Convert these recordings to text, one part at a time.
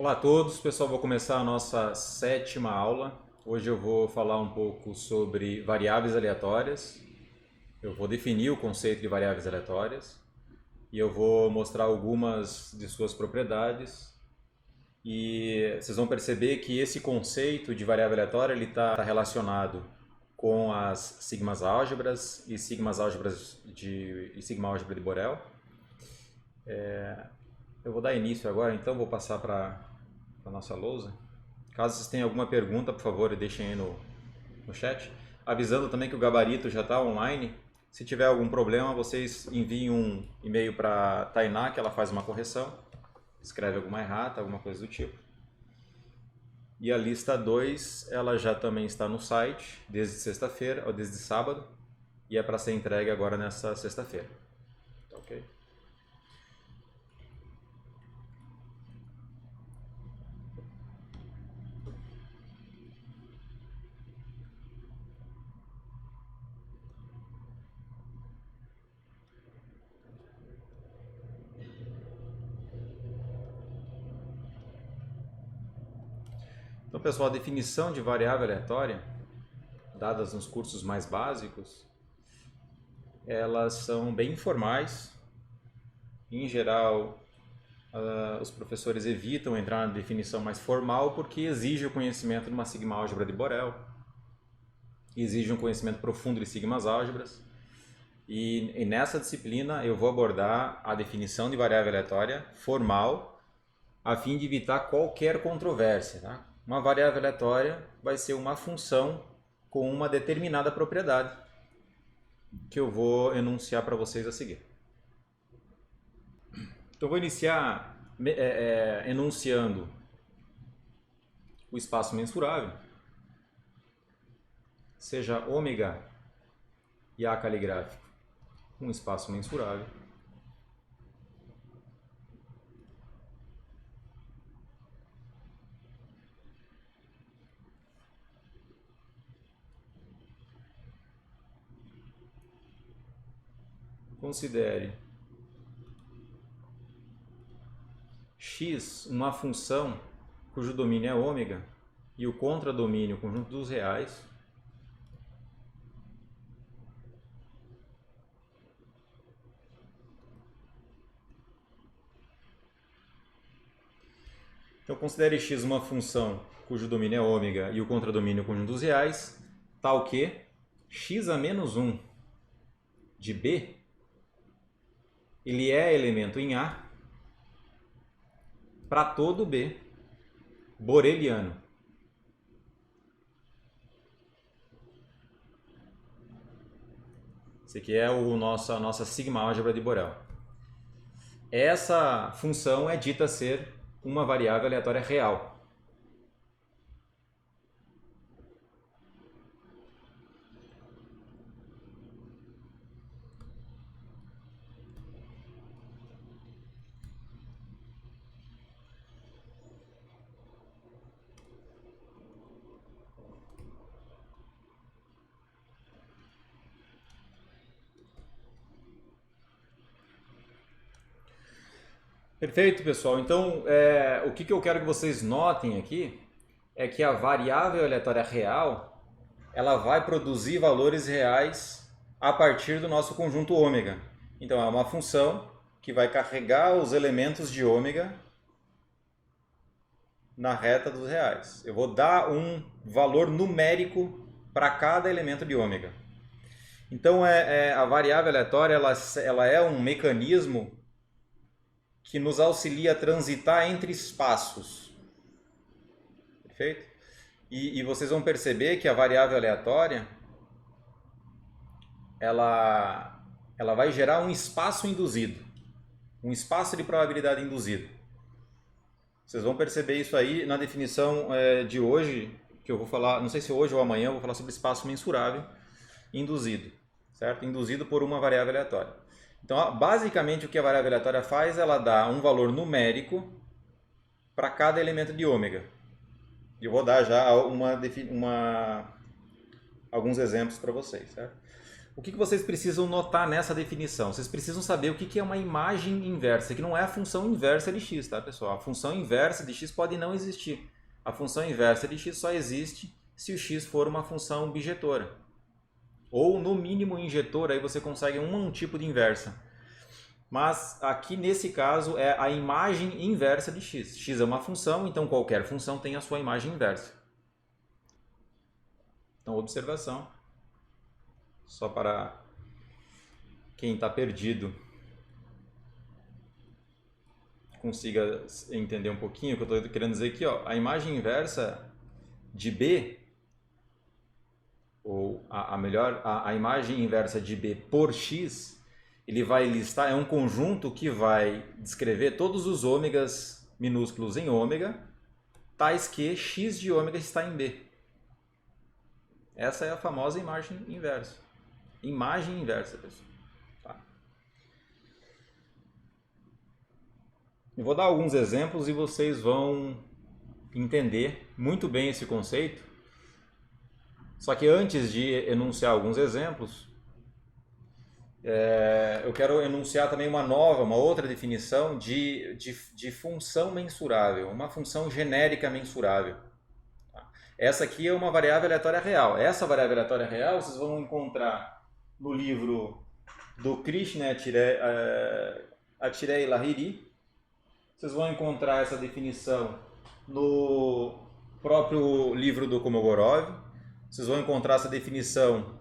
Olá a todos, pessoal, vou começar a nossa sétima aula. Hoje eu vou falar um pouco sobre variáveis aleatórias. Eu vou definir o conceito de variáveis aleatórias e eu vou mostrar algumas de suas propriedades. E vocês vão perceber que esse conceito de variável aleatória ele está relacionado com as sigmas álgebras e sigmas álgebras e sigma álgebra de Borel. Eu vou dar início agora, então vou passar para a nossa lousa. Caso vocês tenham alguma pergunta, por favor, deixem aí no chat. Avisando também que o gabarito já está online. Se tiver algum problema, vocês enviem um e-mail para a Tainá, que ela faz uma correção. Escreve alguma errata, alguma coisa do tipo. E a lista 2, ela já também está no site, desde sexta-feira, ou desde sábado. E é para ser entregue agora nessa sexta-feira. Ok? Então, pessoal, a definição de variável aleatória, dadas nos cursos mais básicos, elas são bem informais. Em geral, os professores evitam entrar na definição mais formal porque exige o conhecimento de uma sigma álgebra de Borel, exige um conhecimento profundo de sigmas álgebras. E nessa disciplina eu vou abordar a definição de variável aleatória formal, a fim de evitar qualquer controvérsia. Tá? Uma variável aleatória vai ser uma função com uma determinada propriedade, que eu vou enunciar para vocês a seguir. Então, eu vou iniciar enunciando o espaço mensurável, seja ômega e A caligráfico um espaço mensurável. Considere x uma função cujo domínio é ômega e o contradomínio, o conjunto dos reais, então considere x uma função cujo domínio é ômega e o contradomínio o conjunto dos reais, tal que x a menos 1 de B ele é elemento em A para todo B boreliano. Esse aqui é a nossa sigma álgebra de Borel. Essa função é dita ser uma variável aleatória real. Perfeito, pessoal. Então, o que eu quero que vocês notem aqui é que a variável aleatória real ela vai produzir valores reais a partir do nosso conjunto ômega. Então, é uma função que vai carregar os elementos de ômega na reta dos reais. Eu vou dar um valor numérico para cada elemento de ômega. Então, a variável aleatória ela é um mecanismo que nos auxilia a transitar entre espaços. Perfeito? E vocês vão perceber que a variável aleatória ela vai gerar um espaço induzido, um espaço de probabilidade induzido. Vocês vão perceber isso aí na definição de hoje, que eu vou falar, não sei se hoje ou amanhã, eu vou falar sobre espaço mensurável induzido, certo? Induzido por uma variável aleatória. Então, basicamente, o que a variável aleatória faz, ela dá um valor numérico para cada elemento de ômega. Eu vou dar já alguns exemplos para vocês, certo? O que vocês precisam notar nessa definição? Vocês precisam saber o que é uma imagem inversa, que não é a função inversa de x, tá, pessoal? A função inversa de x pode não existir. A função inversa de x só existe se o x for uma função bijetora. Ou, no mínimo, injetora, aí você consegue um tipo de inversa. Mas aqui, nesse caso, é a imagem inversa de x. X é uma função, então qualquer função tem a sua imagem inversa. Então, observação. Só para quem está perdido consiga entender um pouquinho o que eu estou querendo dizer aqui. Ó, a imagem inversa de B, ou a imagem inversa de B por x, ele vai listar, é um conjunto que vai descrever todos os ômegas minúsculos em ômega, tais que x de ômega está em B. Essa é a famosa imagem inversa. Imagem inversa, pessoal. Tá. Eu vou dar alguns exemplos e vocês vão entender muito bem esse conceito. Só que antes de enunciar alguns exemplos, eu quero enunciar também uma outra definição de função mensurável, uma função genérica mensurável. Essa aqui é uma variável aleatória real. Essa variável aleatória real vocês vão encontrar no livro do Krishna Atirei Lahiri. Vocês vão encontrar essa definição no próprio livro do Kolmogorov. Vocês vão encontrar essa definição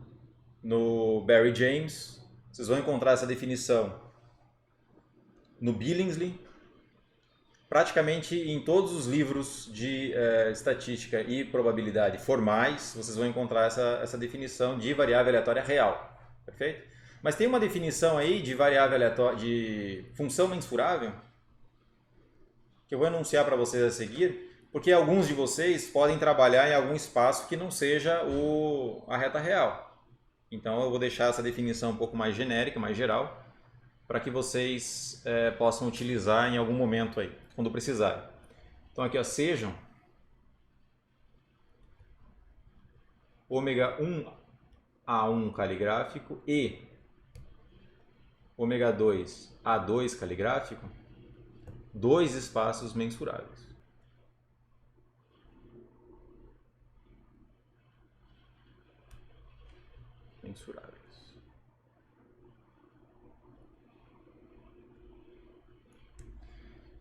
no Barry James. Vocês vão encontrar essa definição no Billingsley. Praticamente em todos os livros de estatística e probabilidade formais, vocês vão encontrar essa definição de variável aleatória real. Perfeito? Mas tem uma definição aí de variável aleatória, de função mensurável, que eu vou enunciar para vocês a seguir, porque alguns de vocês podem trabalhar em algum espaço que não seja a reta real. Então eu vou deixar essa definição um pouco mais genérica, mais geral, para que vocês possam utilizar em algum momento aí, quando precisarem. Então aqui, ó, sejam ômega 1 A1 caligráfico e ômega 2 A2 caligráfico, dois espaços mensuráveis.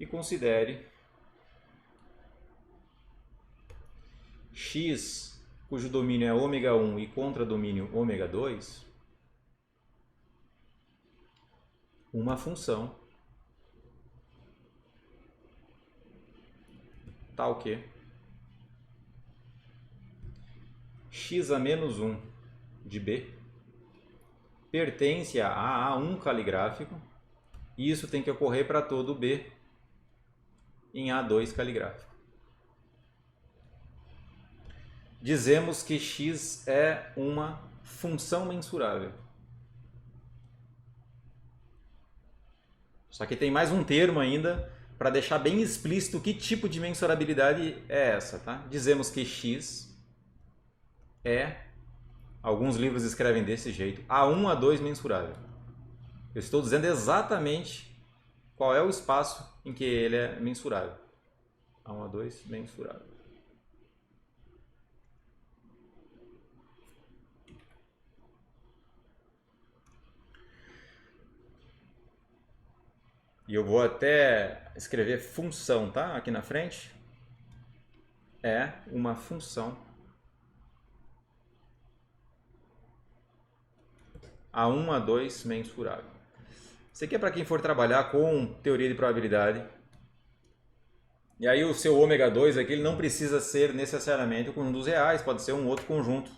E considere x, cujo domínio é ômega 1 e contradomínio ômega 2, uma função tal que x a menos 1 de B pertence a A1 caligráfico, e isso tem que ocorrer para todo B em A2 caligráfico. Dizemos que x é uma função mensurável. Só que tem mais um termo ainda para deixar bem explícito que tipo de mensurabilidade é essa, tá? Dizemos que x é, alguns livros escrevem desse jeito, A1, A2 mensurável. Eu estou dizendo exatamente qual é o espaço em que ele é mensurável. A1, A2 mensurável. E eu vou até escrever função, tá? Aqui na frente. É uma função A1, A2 mensurável. Isso aqui é para quem for trabalhar com teoria de probabilidade. E aí o seu ômega 2 aqui ele não precisa ser necessariamente o conjunto dos reais, pode ser um outro conjunto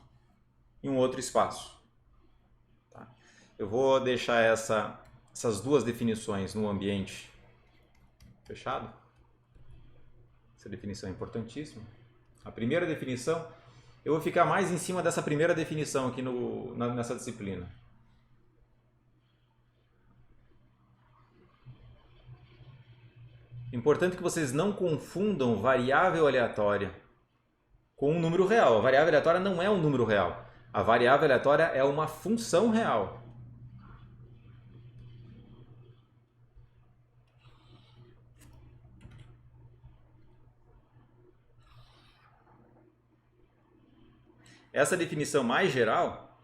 em um outro espaço. Tá? Eu vou deixar essas duas definições no ambiente fechado. Essa definição é importantíssima. A primeira definição, eu vou ficar mais em cima dessa primeira definição aqui nessa disciplina. Importante que vocês não confundam variável aleatória com um número real. A variável aleatória não é um número real. A variável aleatória é uma função real. Essa definição mais geral,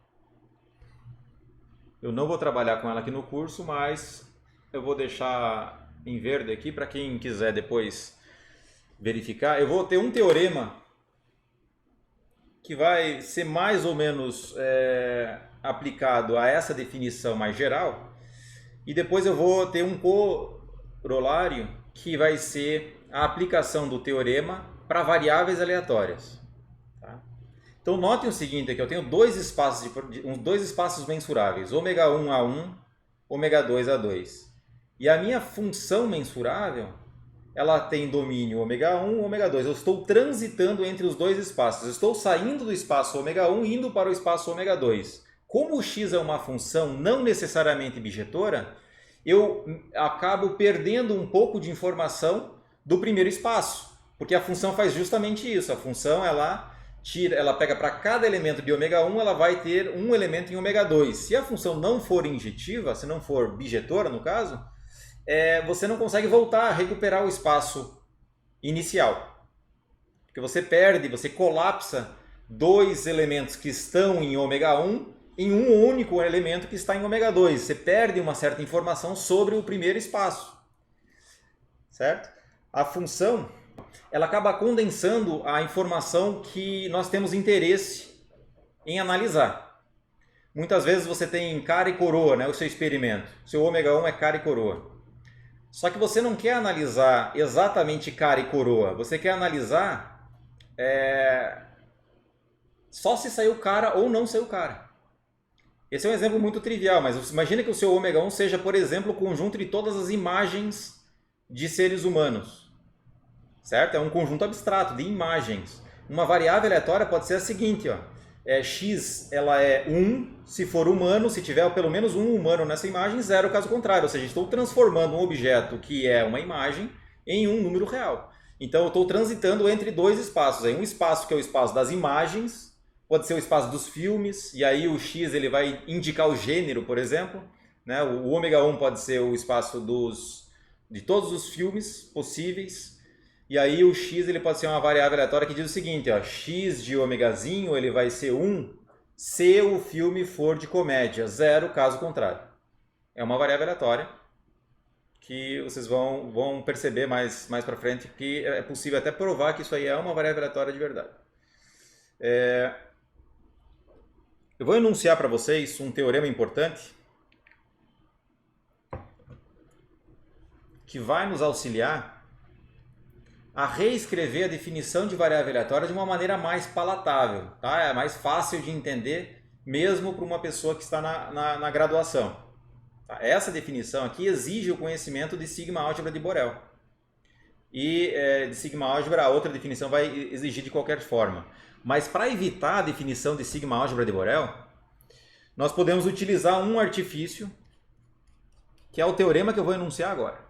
eu não vou trabalhar com ela aqui no curso, mas eu vou deixar em verde aqui para quem quiser depois verificar. Eu vou ter um teorema que vai ser mais ou menos aplicado a essa definição mais geral, e depois eu vou ter um corolário que vai ser a aplicação do teorema para variáveis aleatórias. Tá? Então notem o seguinte, aqui eu tenho dois espaços mensuráveis, ômega1 a 1, ômega2 a 2. E a minha função mensurável, ela tem domínio ômega1, ômega2. Eu estou transitando entre os dois espaços. Eu estou saindo do espaço ômega1 e indo para o espaço ômega2. Como o x é uma função não necessariamente bijetora, eu acabo perdendo um pouco de informação do primeiro espaço. Porque a função faz justamente isso. A função ela pega para cada elemento de ômega1, ela vai ter um elemento em ômega2. Se a função não for injetiva, se não for bijetora no caso, você não consegue voltar a recuperar o espaço inicial. Porque você perde, você colapsa dois elementos que estão em ômega1 em um único elemento que está em ômega2. Você perde uma certa informação sobre o primeiro espaço. Certo? A função ela acaba condensando a informação que nós temos interesse em analisar. Muitas vezes você tem cara e coroa, né, o seu experimento. Seu ômega1 é cara e coroa. Só que você não quer analisar exatamente cara e coroa. Você quer analisar só se saiu cara ou não saiu cara. Esse é um exemplo muito trivial, mas imagine que o seu ômega1 seja, por exemplo, o conjunto de todas as imagens de seres humanos. Certo? É um conjunto abstrato de imagens. Uma variável aleatória pode ser a seguinte, ó. X ela é 1 se for humano, se tiver pelo menos um humano nessa imagem, 0 caso contrário. Ou seja, estou transformando um objeto que é uma imagem em um número real. Então eu estou transitando entre dois espaços. Um espaço que é o espaço das imagens, pode ser o espaço dos filmes, e aí o X ele vai indicar o gênero, por exemplo. Né? O ômega1 pode ser o espaço de todos os filmes possíveis. E aí o x ele pode ser uma variável aleatória que diz o seguinte, ó, x de ômegazinho ele vai ser 1 se o filme for de comédia, 0 caso contrário. É uma variável aleatória que vocês vão perceber mais para frente que é possível até provar que isso aí é uma variável aleatória de verdade. Eu vou enunciar para vocês um teorema importante que vai nos auxiliar a reescrever a definição de variável aleatória de uma maneira mais palatável, tá? É mais fácil de entender mesmo para uma pessoa que está na graduação. Tá? Essa definição aqui exige o conhecimento de sigma-álgebra de Borel. E de sigma-álgebra a outra definição vai exigir de qualquer forma. Mas para evitar a definição de sigma-álgebra de Borel, nós podemos utilizar um artifício que é o teorema que eu vou enunciar agora.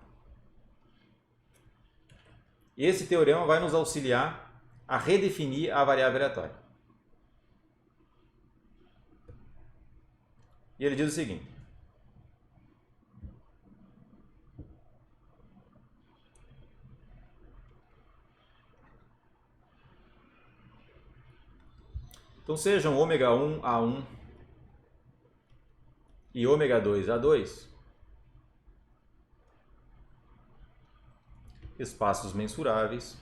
Esse teorema vai nos auxiliar a redefinir a variável aleatória. E ele diz o seguinte. Então sejam ômega1 a 1 e ômega2 a 2 espaços mensuráveis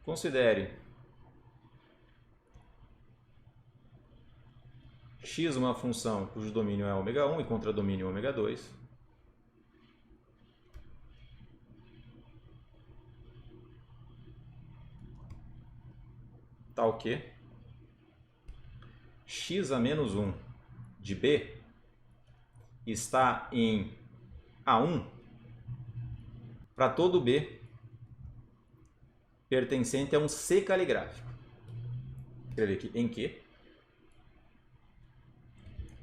considere x uma função cujo domínio é ômega1 e contradomínio ômega2 tal que x a menos 1 de b está em A1 para todo b pertencente a um C caligráfico. Vou escrever aqui em que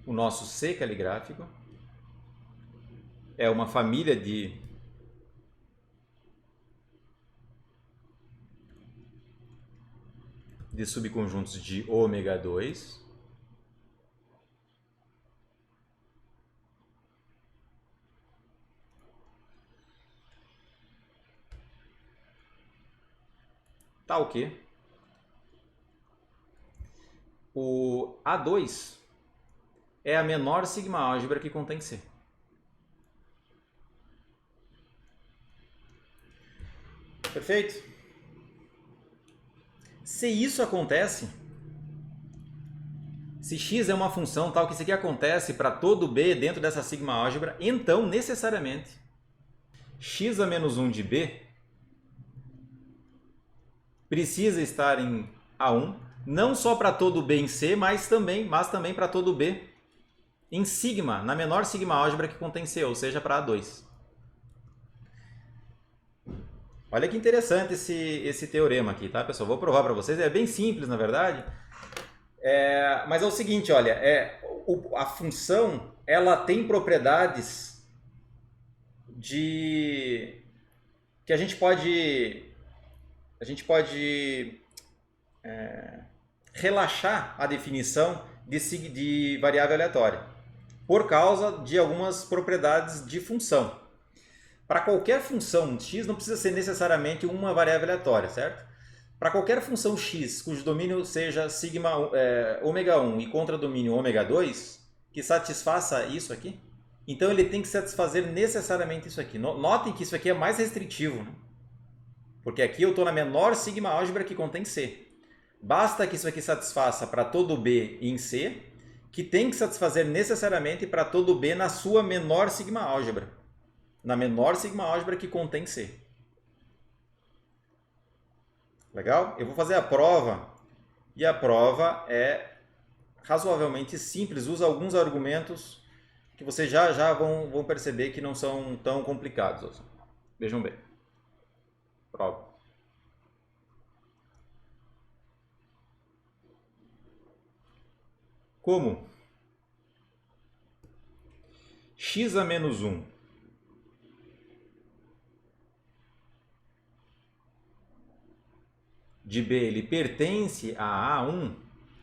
o nosso C caligráfico é uma família de subconjuntos de ômega 2. Tá o quê? O A2 é a menor sigma álgebra que contém C. Perfeito? Se isso acontece, se x é uma função tal que isso aqui acontece para todo b dentro dessa sigma álgebra, então necessariamente x a menos 1 de b precisa estar em A1, não só para todo b em C, mas também para todo b em sigma, na menor sigma álgebra que contém C, ou seja, para A2. Olha que interessante esse teorema aqui, tá, pessoal? Vou provar para vocês. É bem simples, na verdade. Mas é o seguinte, olha, a função ela tem propriedades que a gente pode relaxar a definição de variável aleatória por causa de algumas propriedades de função. Para qualquer função x não precisa ser necessariamente uma variável aleatória, certo? Para qualquer função x cujo domínio seja sigma ômega 1 e contradomínio ômega 2, que satisfaça isso aqui, então ele tem que satisfazer necessariamente isso aqui. Notem que isso aqui é mais restritivo, né? Porque aqui eu estou na menor sigma álgebra que contém C. Basta que isso aqui satisfaça para todo B em C, que tem que satisfazer necessariamente para todo B na sua menor sigma álgebra. Na menor sigma álgebra que contém C. Legal? Eu vou fazer a prova, e a prova é razoavelmente simples, usa alguns argumentos que vocês já vão perceber que não são tão complicados. Vejam bem. Prova. Como x a menos 1 de B ele pertence a A1,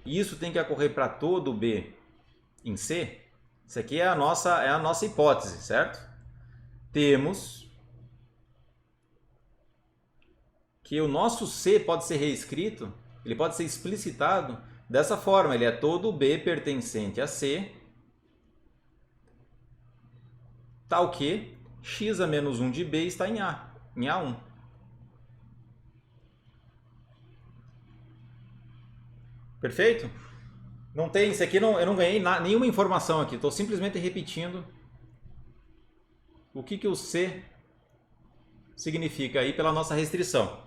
e isso tem que ocorrer para todo B em C, isso aqui é a nossa hipótese, certo? Temos que o nosso C pode ser reescrito, ele pode ser explicitado dessa forma, ele é todo B pertencente a C, tal que x a menos 1 de B está em A1. Perfeito? Não tem, isso aqui eu não ganhei nenhuma informação aqui, estou simplesmente repetindo o que o C significa aí pela nossa restrição.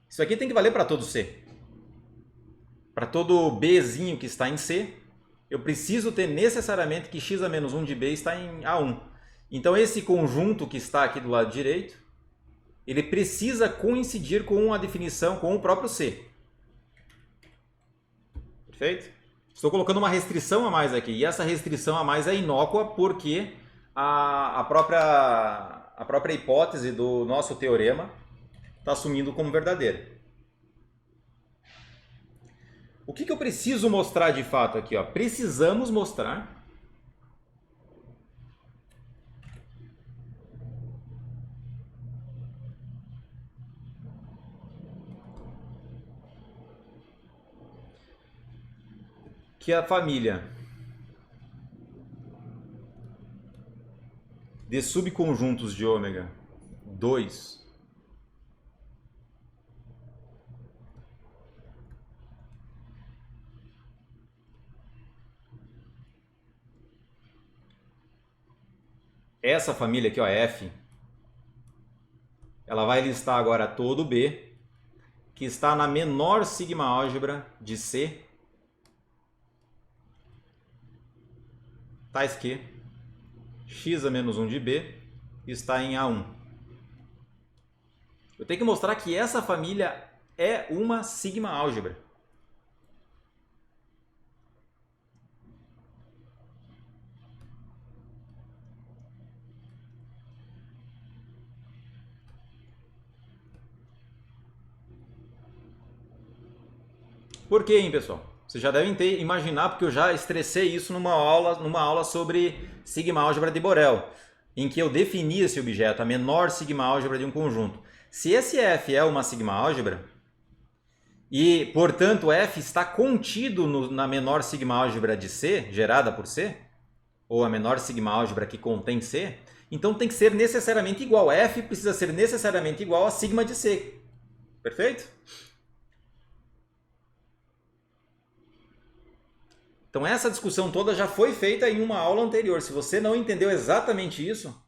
Isso aqui tem que valer para todo C. Para todo Bzinho que está em C, eu preciso ter necessariamente que x a menos 1 de B está em A1. Então esse conjunto que está aqui do lado direito, ele precisa coincidir com a definição, com o próprio C. Perfeito? Estou colocando uma restrição a mais aqui, e essa restrição a mais é inócua porque a própria hipótese do nosso teorema está assumindo como verdadeira. O que eu preciso mostrar de fato aqui? Ó? Precisamos mostrar que a família de subconjuntos de ômega 2 essa família aqui, ó, F, ela vai listar agora todo B que está na menor sigma álgebra de C, tais que x a menos 1 de B está em A1. Eu tenho que mostrar que essa família é uma sigma álgebra. Por quê, hein, pessoal? Vocês já devem imaginar, porque eu já estressei isso numa aula sobre sigma álgebra de Borel, em que eu defini esse objeto, a menor sigma álgebra de um conjunto. Se esse F é uma sigma álgebra, e, portanto, F está contido na menor sigma álgebra de C, gerada por C, ou a menor sigma álgebra que contém C, então tem que ser necessariamente igual. F precisa ser necessariamente igual a sigma de C. Perfeito? Então essa discussão toda já foi feita em uma aula anterior. Se você não entendeu exatamente isso,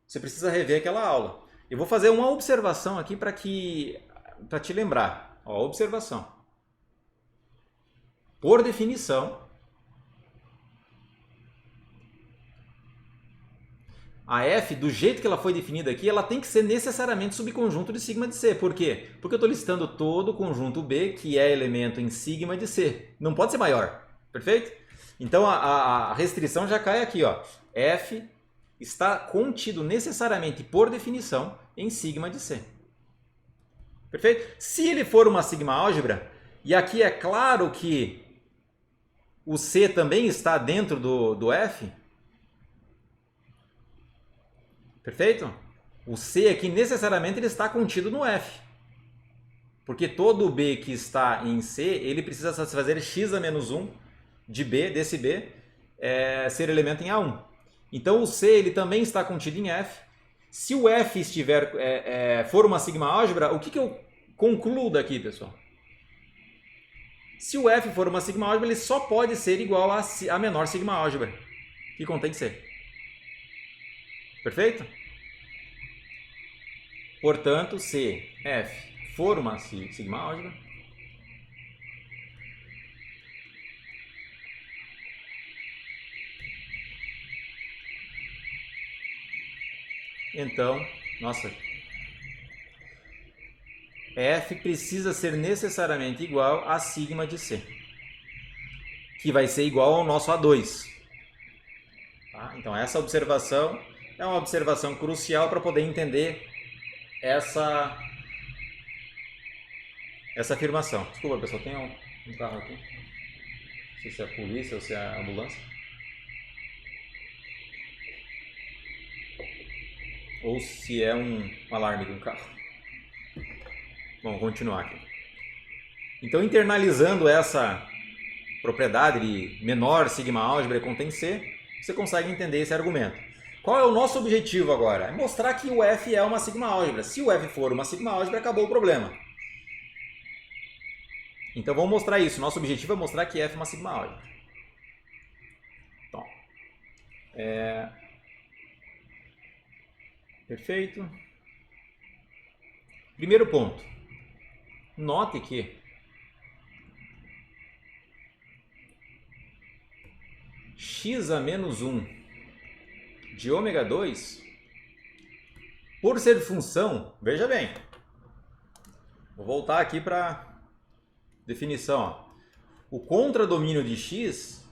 você precisa rever aquela aula. Eu vou fazer uma observação aqui para te lembrar. Ó, observação. Por definição, a F, do jeito que ela foi definida aqui, ela tem que ser necessariamente subconjunto de sigma de C. Por quê? Porque eu estou listando todo o conjunto B que é elemento em sigma de C. Não pode ser maior. Perfeito? Então a restrição já cai aqui. Ó. F está contido necessariamente, por definição, em sigma de C. Perfeito? Se ele for uma sigma álgebra, e aqui é claro que o C também está dentro do F, perfeito? O C aqui necessariamente ele está contido no F. Porque todo o B que está em C, ele precisa satisfazer x a menos 1 de B, desse B, ser elemento em A1. Então o C ele também está contido em F. Se o F for uma sigma álgebra, o que eu concluo daqui, pessoal? Se o F for uma sigma álgebra, ele só pode ser igual a menor sigma álgebra, que contém C. Perfeito? Portanto, se F for uma sigma álgebra, então, nossa, F precisa ser necessariamente igual a sigma de C, que vai ser igual ao nosso A2. Tá? Então essa observação é uma observação crucial para poder entender essa afirmação. Desculpa, pessoal, tem um carro aqui. Não sei se é a polícia ou se é a ambulância. Ou se é um alarme de um carro. Vamos continuar aqui. Então, internalizando essa propriedade de menor sigma álgebra contém C, você consegue entender esse argumento. Qual é o nosso objetivo agora? É mostrar que o F é uma sigma álgebra. Se o F for uma sigma álgebra, acabou o problema. Então vamos mostrar isso. Nosso objetivo é mostrar que F é uma sigma álgebra. Então, perfeito. Primeiro ponto. Note que x a menos 1 de ômega 2, por ser função, veja bem, vou voltar aqui para a definição. Ó. O contradomínio de x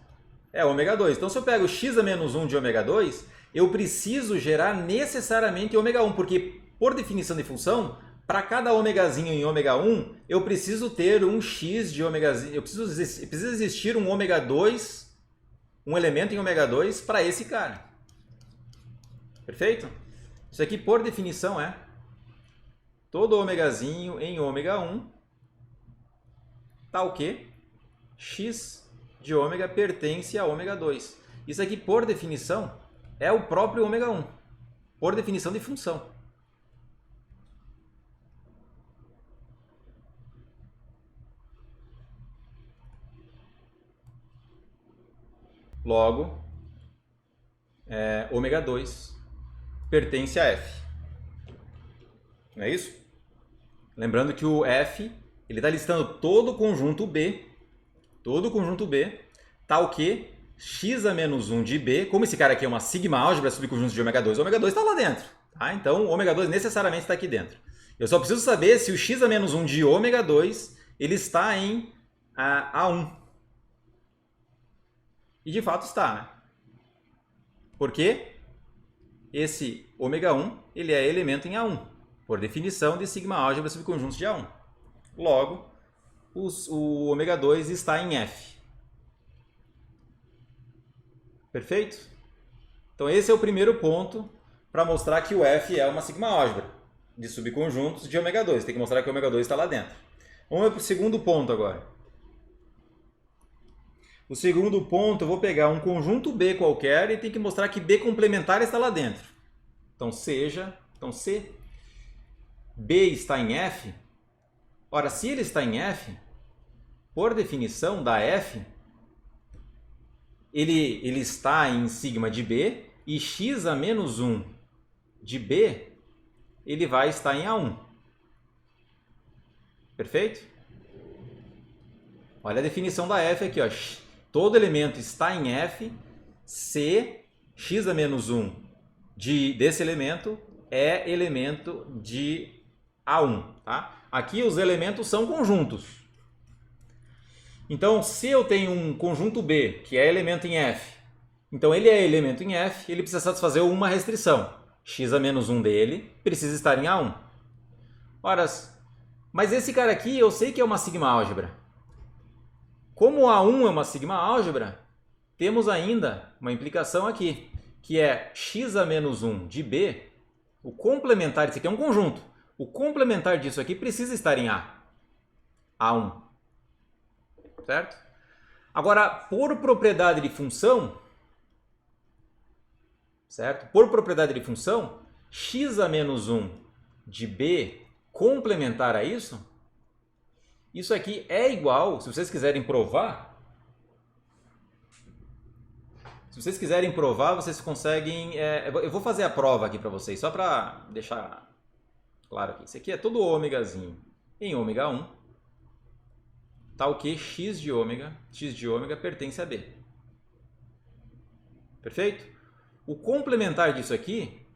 é ômega 2. Então, se eu pego x a menos 1 de ômega 2, eu preciso gerar necessariamente ômega 1, porque, por definição de função, para cada ômegazinho em ômega 1, eu preciso ter um x de ômegazinho, precisa existir um ômega 2, um elemento em ômega 2 para esse cara. Perfeito? Isso aqui, por definição, é todo ômegazinho em ômega 1 tal que x de ômega pertence a ômega 2. Isso aqui, por definição, é o próprio ômega 1, por definição de função. Logo, ômega 2 pertence a F. Não é isso? Lembrando que o F ele está listando todo o conjunto B, tal que x a menos 1 de B, como esse cara aqui é uma sigma álgebra subconjunto de ômega 2, o ômega 2 está lá dentro. Tá? Então, o ômega 2 necessariamente está aqui dentro. Eu só preciso saber se o x a menos 1 de ômega 2 ele está em A1. E de fato está, né? Porque esse ômega 1 ele é elemento em A1, por definição de sigma álgebra subconjuntos de A1. Logo, o ômega 2 está em F. Perfeito? Então esse é o primeiro ponto para mostrar que o F é uma sigma-álgebra de subconjuntos de ômega 2. Tem que mostrar que o ômega 2 está lá dentro. Vamos para o segundo ponto agora. O segundo ponto, eu vou pegar um conjunto B qualquer e tem que mostrar que B complementar está lá dentro. Então se B está em F, ora, se ele está em F, por definição da F, ele está em sigma de B e x a menos 1 de B, ele vai estar em A1. Perfeito? Olha a definição da F aqui, ó. Todo elemento está em F se x a menos 1 desse elemento é elemento de A1. Tá? Aqui os elementos são conjuntos. Então, se eu tenho um conjunto B, que é elemento em F, então ele é elemento em F, ele precisa satisfazer uma restrição. X a menos 1 dele precisa estar em A1. Ora, mas esse cara aqui eu sei que é uma sigma-álgebra. Como A1 é uma sigma-álgebra, temos ainda uma implicação aqui, que é x a menos 1 de B, o complementar, isso aqui é um conjunto, o complementar disso aqui precisa estar em A1. Certo? Agora, por propriedade de função, certo? Por propriedade de função, x a menos 1 de B complementar a isso aqui é igual, se vocês quiserem provar, vocês conseguem, eu vou fazer a prova aqui para vocês, só para deixar claro aqui. Isso aqui é todo ômegazinho em ômega 1, tal que x de ômega pertence a B. Perfeito? O complementar disso aqui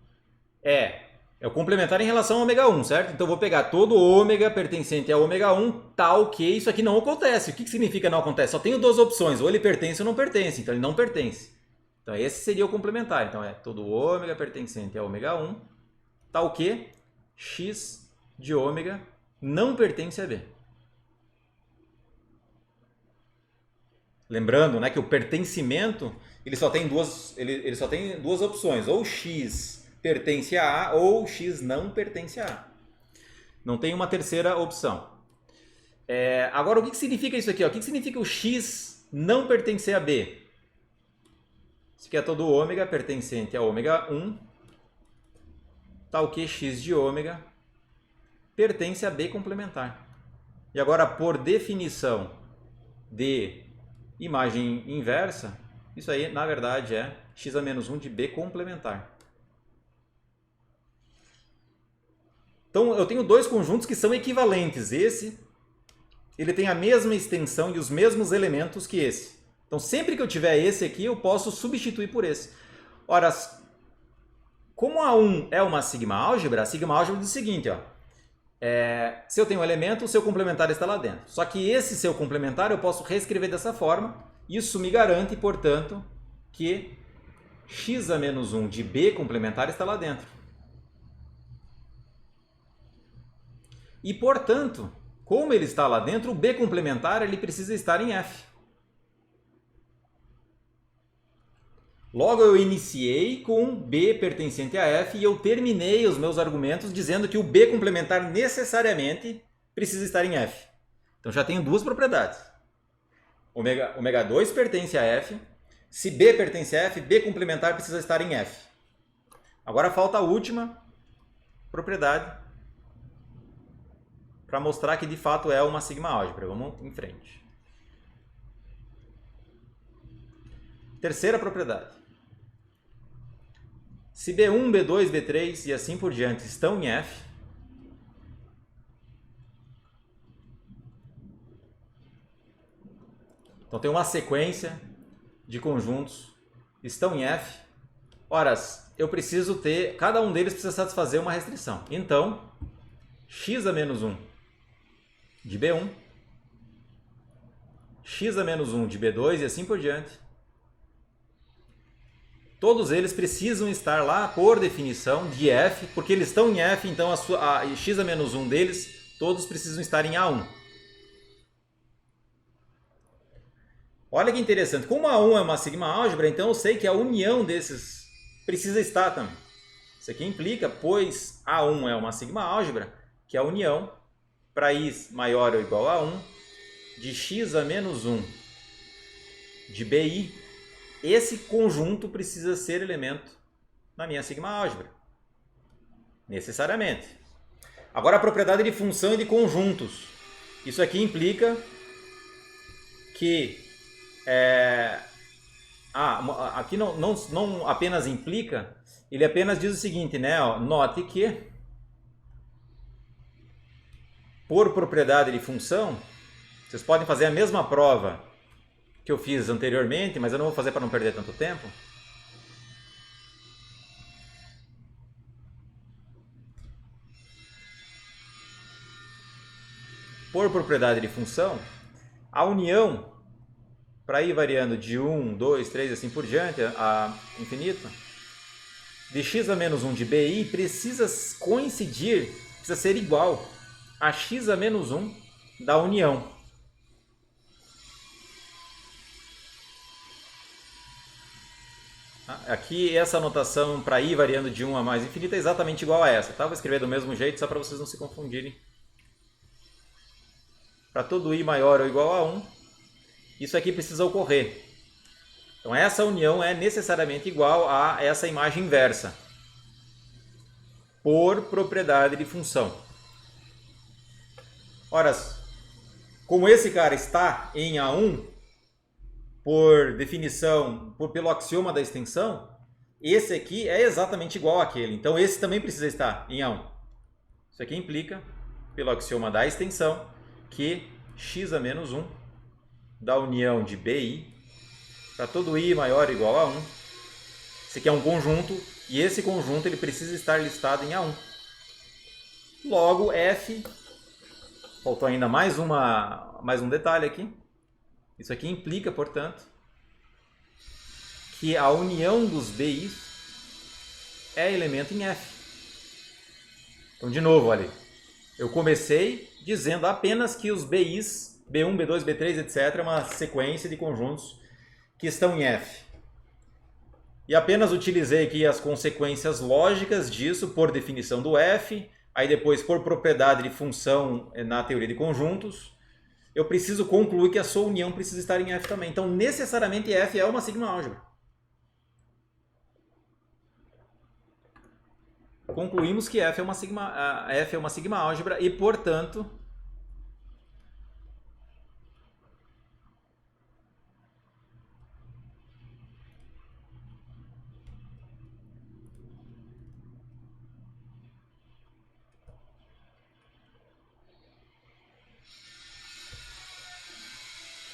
é o complementar em relação ao ômega 1, certo? Então eu vou pegar todo ômega pertencente a ômega 1, tal que isso aqui não acontece. O que significa não acontece? Só tenho duas opções, ou ele pertence ou não pertence. Então ele não pertence. Então esse seria o complementar. Então é todo ômega pertencente a ômega 1, tal que x de ômega não pertence a B. Lembrando, né, que o pertencimento ele só tem duas opções, ou x pertence a A ou x não pertence a A. Não tem uma terceira opção. Agora, o que significa isso aqui? Ó? O que significa o x não pertencer a B? Isso aqui é todo ômega pertencente a ômega 1, tal que x de ômega pertence a B complementar. E agora, por definição de imagem inversa, isso aí, na verdade, é x a menos 1 de B complementar. Então, eu tenho dois conjuntos que são equivalentes. Esse, ele tem a mesma extensão e os mesmos elementos que esse. Então, sempre que eu tiver esse aqui, eu posso substituir por esse. Ora, como A1 é uma sigma-álgebra, a sigma-álgebra diz o seguinte, ó. Se eu tenho um elemento, o seu complementar está lá dentro. Só que esse seu complementar eu posso reescrever dessa forma. Isso me garante, portanto, que x a menos 1 de B complementar está lá dentro. E, portanto, como ele está lá dentro, o B complementar ele precisa estar em F. Logo, eu iniciei com B pertencente a F e eu terminei os meus argumentos dizendo que o B complementar necessariamente precisa estar em F. Então, já tenho duas propriedades. Ômega 2 pertence a F. Se B pertence a F, B complementar precisa estar em F. Agora falta a última propriedade para mostrar que de fato é uma sigma-álgebra. Vamos em frente. Terceira propriedade. Se B1, B2, B3 e assim por diante estão em F, então tem uma sequência de conjuntos estão em F. Ora, eu preciso ter, cada um deles precisa satisfazer uma restrição. Então, x a menos 1 de B1, x a menos 1 de B2 e assim por diante. Todos eles precisam estar lá por definição de F, porque eles estão em F, então a x a menos 1 deles, todos precisam estar em A1. Olha que interessante, como A1 é uma sigma álgebra, então eu sei que a união desses precisa estar também. Isso aqui implica, pois A1 é uma sigma álgebra, que a união para i maior ou igual a 1 de x a menos 1 de bi, esse conjunto precisa ser elemento na minha sigma álgebra. Necessariamente. Agora a propriedade de função e de conjuntos. Isso aqui implica que aqui não apenas implica, ele apenas diz o seguinte, né? Note que por propriedade de função, vocês podem fazer a mesma prova que eu fiz anteriormente, mas eu não vou fazer para não perder tanto tempo. Por propriedade de função, a união, para ir variando de 1, 2, 3, assim por diante, a infinito, de x a menos 1 de bi precisa coincidir, precisa ser igual a x a menos 1 da união. Aqui essa anotação para i variando de 1 a mais infinito é exatamente igual a essa, tá? Vou escrever do mesmo jeito só para vocês não se confundirem. Para todo i maior ou igual a 1, isso aqui precisa ocorrer. Então essa união é necessariamente igual a essa imagem inversa, por propriedade de função. Ora, como esse cara está em A1, por definição, pelo axioma da extensão, esse aqui é exatamente igual àquele. Então esse também precisa estar em A1. Isso aqui implica, pelo axioma da extensão, que x a menos 1 da união de bi, para todo i maior ou igual a 1, esse aqui é um conjunto, e esse conjunto ele precisa estar listado em A1. Logo, f, faltou ainda mais um detalhe aqui. Isso aqui implica, portanto, que a união dos bi's é elemento em f. Então, de novo, olha, eu comecei dizendo apenas que os bi's, B1, B2, B3, etc., é uma sequência de conjuntos que estão em f. E apenas utilizei aqui as consequências lógicas disso por definição do f, aí depois por propriedade de função na teoria de conjuntos, eu preciso concluir que a sua união precisa estar em f também. Então, necessariamente, f é uma sigma álgebra. Concluímos que f é uma sigma álgebra e, portanto,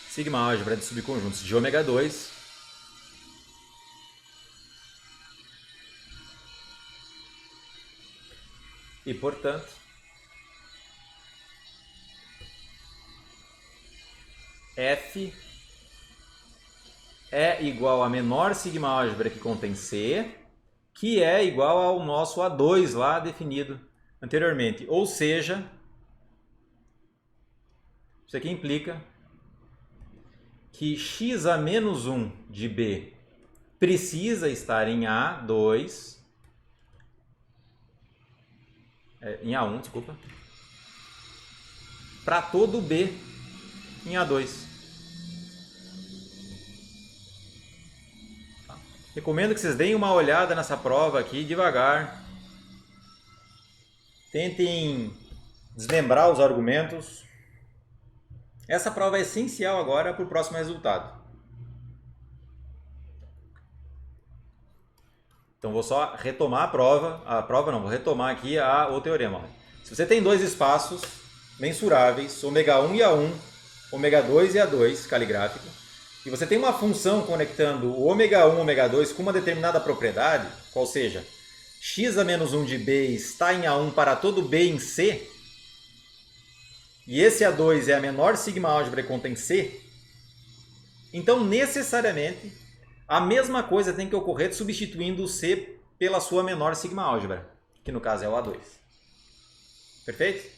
sigma álgebra de subconjuntos de ômega 2 e, portanto, f é igual a menor sigma álgebra que contém C, que é igual ao nosso A2 lá definido anteriormente. Ou seja, isso aqui implica que x a menos 1 de B precisa estar em A2, em A1, desculpa, para todo B em A2. Recomendo que vocês deem uma olhada nessa prova aqui devagar. Tentem desmembrar os argumentos. Essa prova é essencial agora para o próximo resultado. Então vou só retomar a prova não, vou retomar aqui o teorema. Se você tem dois espaços mensuráveis, ômega 1 e A1, ômega 2 e A2, caligráfico, e você tem uma função conectando o ômega 1 e ômega 2 com uma determinada propriedade, qual seja, x a menos 1 de B está em A1 para todo B em C, e esse A2 é a menor sigma álgebra que contém C, então necessariamente a mesma coisa tem que ocorrer substituindo o C pela sua menor sigma álgebra, que no caso é o A2. Perfeito?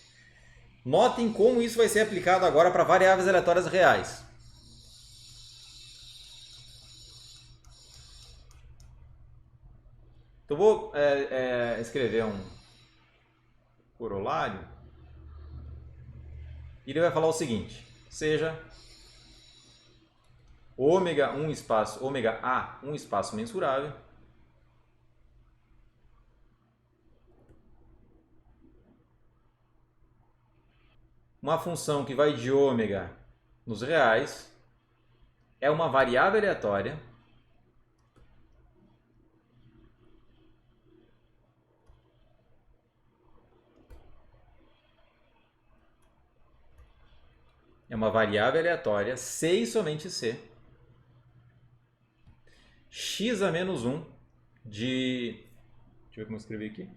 Notem como isso vai ser aplicado agora para variáveis aleatórias reais. Então vou escrever um corolário e ele vai falar o seguinte: seja ômega A um espaço mensurável uma função que vai de ômega nos reais é uma variável aleatória C e somente C, x a menos 1 de, deixa eu ver como eu escrevi aqui,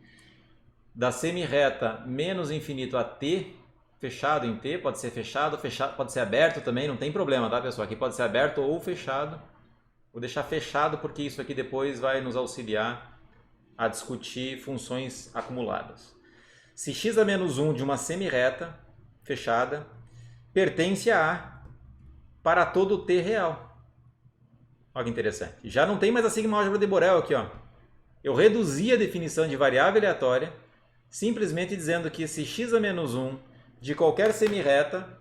da semirreta menos infinito a t, fechado em t, pode ser fechado, pode ser aberto também, não tem problema, tá pessoal? Aqui pode ser aberto ou fechado. Vou deixar fechado porque isso aqui depois vai nos auxiliar a discutir funções acumuladas. Se x a menos 1 de uma semirreta fechada pertence a A para todo t real. Olha que interessante. Já não tem mais a sigma-álgebra de Borel aqui, ó. Eu reduzi a definição de variável aleatória simplesmente dizendo que se x a menos 1 de qualquer semirreta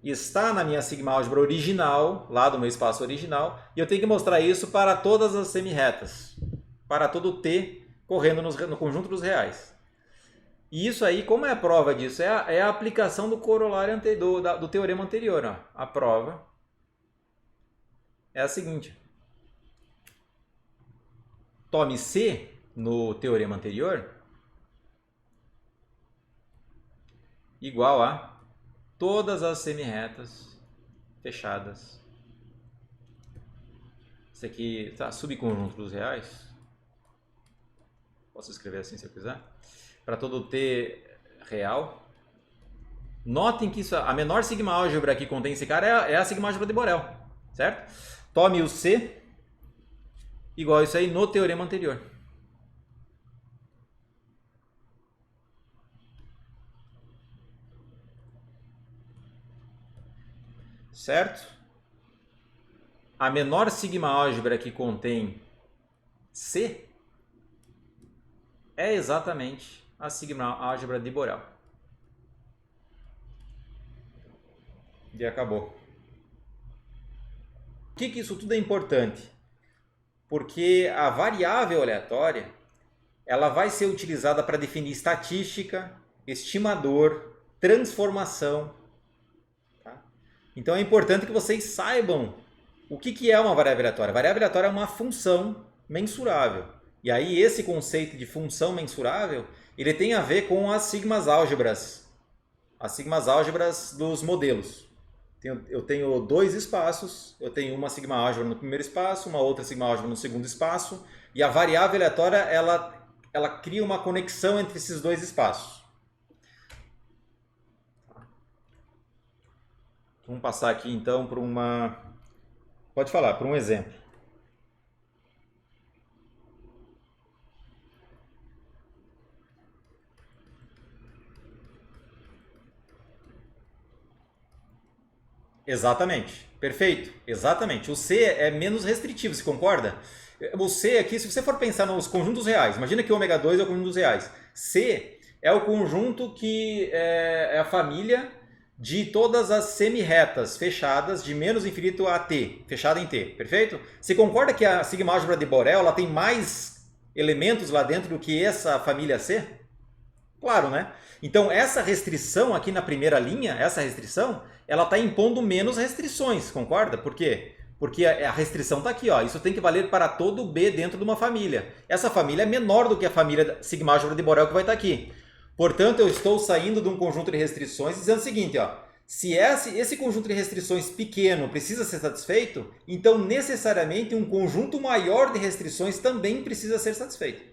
está na minha sigma-álgebra original, lá do meu espaço original, e eu tenho que mostrar isso para todas as semirretas, para todo t correndo no conjunto dos reais. E isso aí, como é a prova disso? É a aplicação do corolário do teorema anterior. Ó. A prova é a seguinte. Tome C no teorema anterior igual a todas as semirretas fechadas. Isso aqui está subconjunto dos reais. Posso escrever assim se eu quiser. Para todo t real. Notem que a menor sigma-álgebra que contém esse cara é a sigma-álgebra de Borel, certo? Tome o C igual a isso aí no teorema anterior. Certo? A menor sigma-álgebra que contém C é exatamente a sigma-álgebra de Borel. E acabou. Por que isso tudo é importante? Porque a variável aleatória ela vai ser utilizada para definir estatística, estimador, transformação. Tá? Então é importante que vocês saibam o que é uma variável aleatória. A variável aleatória é uma função mensurável. E aí esse conceito de função mensurável, ele tem a ver com as sigmas-álgebras. As sigmas-álgebras dos modelos. Eu tenho dois espaços, eu tenho uma sigma-álgebra no primeiro espaço, uma outra sigma-álgebra no segundo espaço, e a variável aleatória ela cria uma conexão entre esses dois espaços. Vamos passar aqui então para para um exemplo. Exatamente, perfeito, exatamente. O C é menos restritivo, você concorda? O C aqui, se você for pensar nos conjuntos reais, imagina que o ômega 2 é o conjunto dos reais. C é o conjunto que é a família de todas as semirretas fechadas de menos infinito a t, fechada em t, perfeito? Você concorda que a sigma-álgebra de Borel ela tem mais elementos lá dentro do que essa família C? Claro, né? Então essa restrição aqui na primeira linha, ela está impondo menos restrições, concorda? Por quê? Porque a restrição está aqui, ó. Isso tem que valer para todo B dentro de uma família. Essa família é menor do que a família sigma-álgebra de Borel que vai estar aqui. Portanto, eu estou saindo de um conjunto de restrições dizendo o seguinte, ó. Se esse conjunto de restrições pequeno precisa ser satisfeito, então necessariamente um conjunto maior de restrições também precisa ser satisfeito.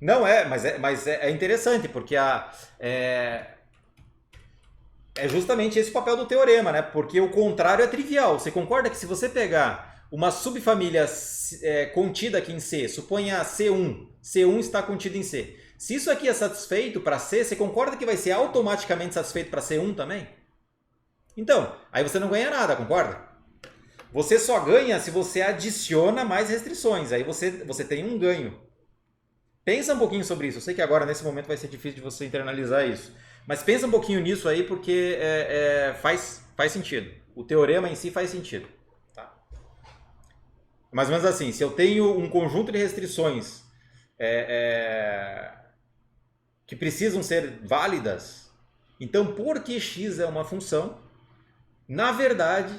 Não mas é interessante, porque é justamente esse o papel do teorema, né? Porque o contrário é trivial. Você concorda que se você pegar uma subfamília contida aqui em C, suponha C1, C1 está contido em C. Se isso aqui é satisfeito para C, você concorda que vai ser automaticamente satisfeito para C1 também? Então, aí você não ganha nada, concorda? Você só ganha se você adiciona mais restrições. Aí você tem um ganho. Pensa um pouquinho sobre isso. Eu sei que agora, nesse momento, vai ser difícil de você internalizar isso. Mas pensa um pouquinho nisso aí, porque faz sentido. O teorema em si faz sentido. Tá? Mais ou menos assim, se eu tenho um conjunto de restrições que precisam ser válidas, então porque x é uma função, na verdade,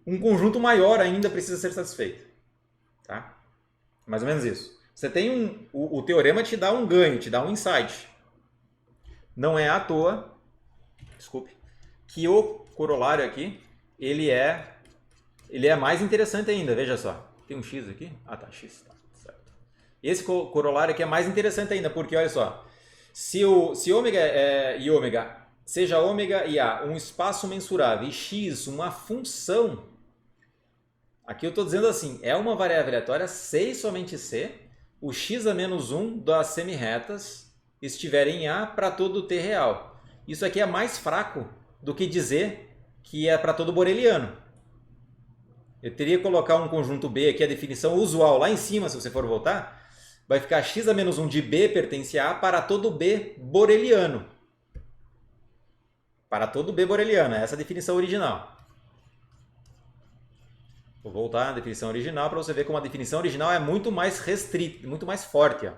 um conjunto maior ainda precisa ser satisfeito. Tá? Mais ou menos isso. Você tem o teorema te dá um ganho, te dá um insight. Não é à toa, desculpe, que o corolário aqui, ele é mais interessante ainda, veja só. Tem um x aqui? Ah, tá, x, tá, certo. Esse corolário aqui é mais interessante ainda, porque olha só, se ômega e ômega, seja ômega e a um espaço mensurável e x uma função, aqui eu estou dizendo assim, é uma variável aleatória C e somente C, o x a menos 1 das semirretas estiver em A para todo t real. Isso aqui é mais fraco do que dizer que é para todo boreliano. Eu teria que colocar um conjunto B aqui, a definição usual lá em cima, se você for voltar, vai ficar x a menos 1 de B pertence a para todo B boreliano. Para todo B boreliano, essa é a definição original. Vou voltar na definição original para você ver como a definição original é muito mais restrita, muito mais forte. Ó.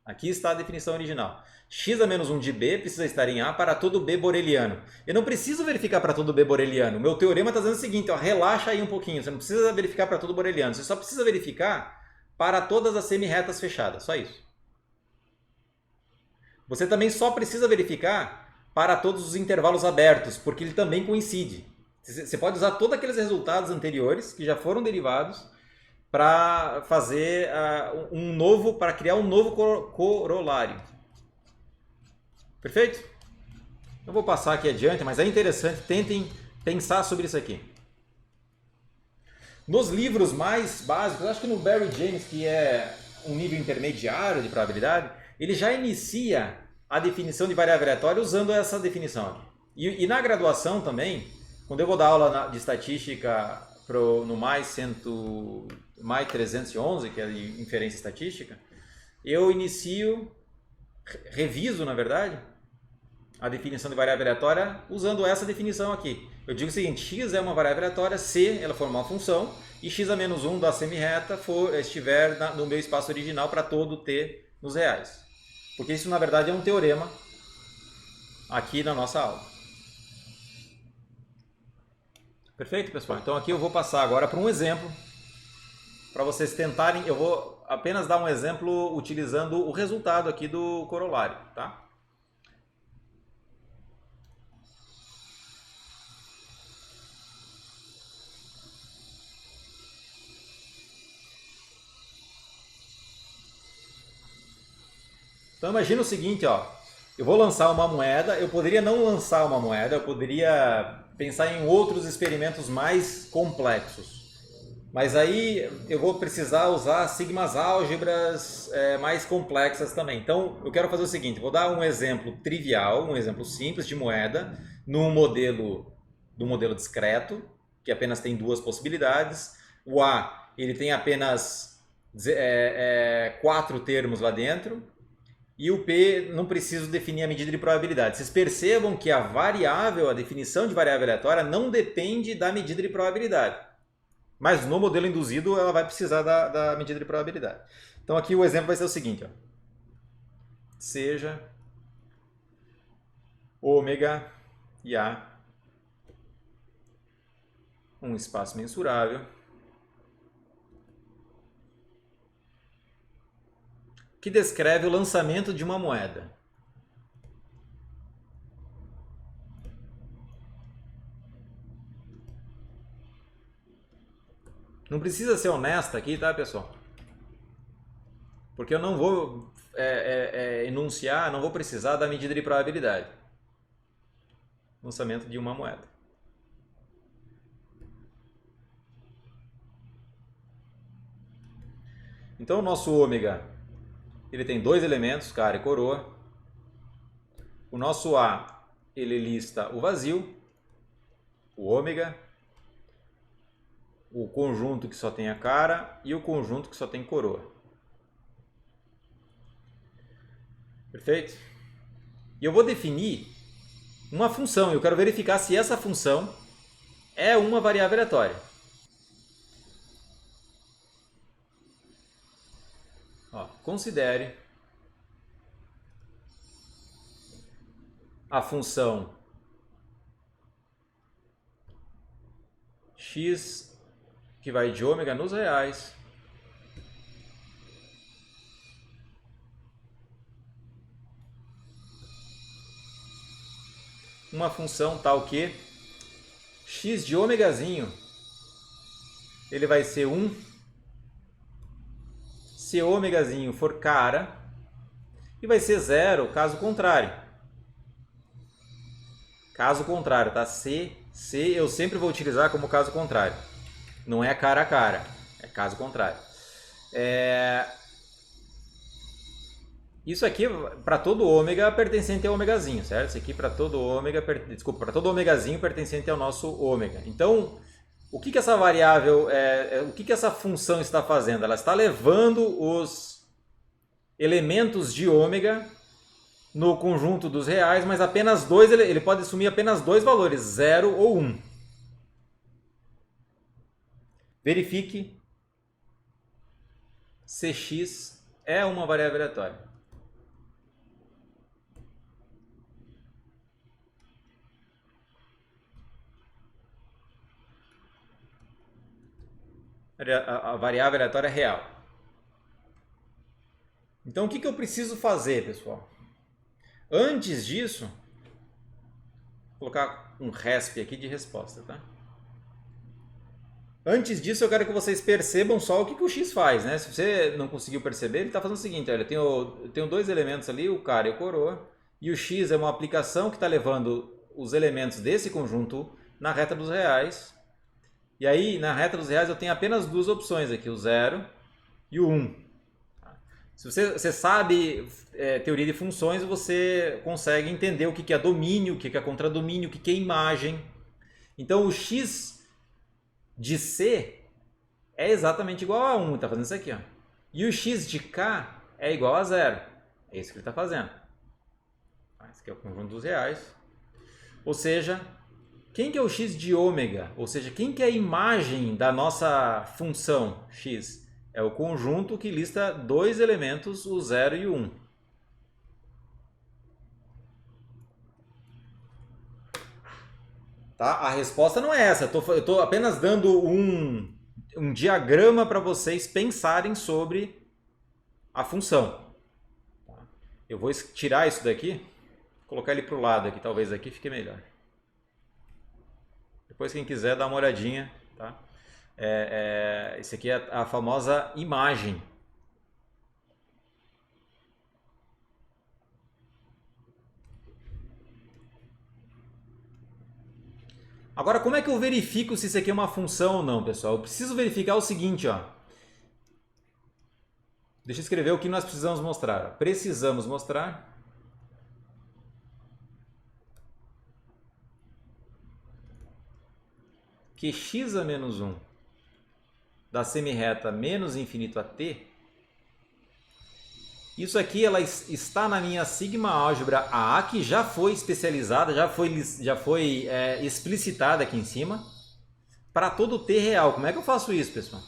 Aqui está a definição original. X a menos 1 de B precisa estar em A para todo B boreliano. Eu não preciso verificar para todo B boreliano. O meu teorema está dizendo o seguinte, ó, relaxa aí um pouquinho. Você não precisa verificar para todo boreliano. Você só precisa verificar para todas as semirretas fechadas. Só isso. Você também só precisa verificar para todos os intervalos abertos, porque ele também coincide. Você pode usar todos aqueles resultados anteriores que já foram derivados para fazer para criar um novo corolário. Perfeito? Eu vou passar aqui adiante, mas é interessante, tentem pensar sobre isso aqui. Nos livros mais básicos, acho que no Barry James, que é um nível intermediário de probabilidade, ele já inicia a definição de variável aleatória usando essa definição aqui. E na graduação também, quando eu vou dar aula de estatística no mais 311, que é de inferência estatística, eu reviso, na verdade, a definição de variável aleatória usando essa definição aqui. Eu digo o seguinte, x é uma variável aleatória se ela for uma função e x a menos 1 da semirreta estiver no meu espaço original para todo t nos reais. Porque isso, na verdade, é um teorema aqui na nossa aula. Perfeito, pessoal? Então aqui eu vou passar agora para um exemplo, para vocês tentarem, eu vou apenas dar um exemplo utilizando o resultado aqui do corolário, tá? Então imagina o seguinte, ó, eu vou lançar uma moeda, eu poderia não lançar uma moeda, eu poderia pensar em outros experimentos mais complexos. Mas aí eu vou precisar usar sigmas álgebras mais complexas também. Então eu quero fazer o seguinte, vou dar um exemplo trivial, um exemplo simples de moeda, do modelo discreto, que apenas tem duas possibilidades. O A ele tem apenas 4 termos lá dentro. E o P não preciso definir a medida de probabilidade. Vocês percebam que a definição de variável aleatória não depende da medida de probabilidade. Mas no modelo induzido ela vai precisar da medida de probabilidade. Então aqui o exemplo vai ser o seguinte. Ó. Seja ômega e A um espaço mensurável que descreve o lançamento de uma moeda. Não precisa ser honesta aqui, tá, pessoal? Porque eu não vou enunciar, não vou precisar da medida de probabilidade. Lançamento de uma moeda. Então o nosso ômega ele tem 2 elementos, cara e coroa. O nosso A, ele lista o vazio, o ômega. o conjunto que só tem a cara e o conjunto que só tem coroa. Perfeito? E eu vou definir uma função. Eu quero verificar se essa função é uma variável aleatória. Ó, considere a função x que vai de ômega nos reais uma função tal que x de ômegazinho ele vai ser 1 se ômegazinho for cara e vai ser 0 caso contrário. Caso contrário, tá? Se eu sempre vou utilizar como caso contrário. Não é cara a cara, é caso contrário. Isso aqui para todo ômega pertencente ao ômegazinho, certo? Isso aqui para todo ômega, desculpa, para todo ômegazinho pertencente ao nosso ômega. Então, o que essa variável, o que essa função está fazendo? Ela está levando os elementos de ômega no conjunto dos reais, mas apenas dois, ele pode assumir apenas dois valores, 0 ou 1. Verifique se x é uma variável aleatória. A variável aleatória é real. Então, o que eu preciso fazer, pessoal? Antes disso, vou colocar um resp aqui de resposta, tá? Antes disso, eu quero que vocês percebam só o que o x faz, né? Se você não conseguiu perceber, ele está fazendo o seguinte, olha, eu tenho dois elementos ali, o cara e o coroa, e o x é uma aplicação que está levando os elementos desse conjunto na reta dos reais. E aí, na reta dos reais, eu tenho apenas duas opções aqui, o 0 e o 1. Se você sabe teoria de funções, você consegue entender o que é domínio, o que é contradomínio, o que é imagem. Então, o x de C é exatamente igual a 1, está fazendo isso aqui. Ó. E o x de K é igual a 0. É isso que ele está fazendo. Esse aqui é o conjunto dos reais. Ou seja, quem que é o x de ômega? Ou seja, quem que é a imagem da nossa função x? É o conjunto que lista dois elementos, o 0 e o 1. Tá? A resposta não é essa. Eu estou apenas dando um diagrama para vocês pensarem sobre a função. Eu vou tirar isso daqui, colocar ele para o lado aqui, talvez aqui fique melhor. Depois quem quiser dá uma olhadinha, tá? Esse aqui é a famosa imagem. Agora, como é que eu verifico se isso aqui é uma função ou não, pessoal? Eu preciso verificar o seguinte, ó. Deixa eu escrever o que nós precisamos mostrar. Precisamos mostrar que x a menos 1 da semirreta menos infinito a t, isso aqui ela está na minha sigma álgebra AA, que já foi especializada, já foi explicitada aqui em cima, para todo t real. Como é que eu faço isso, pessoal?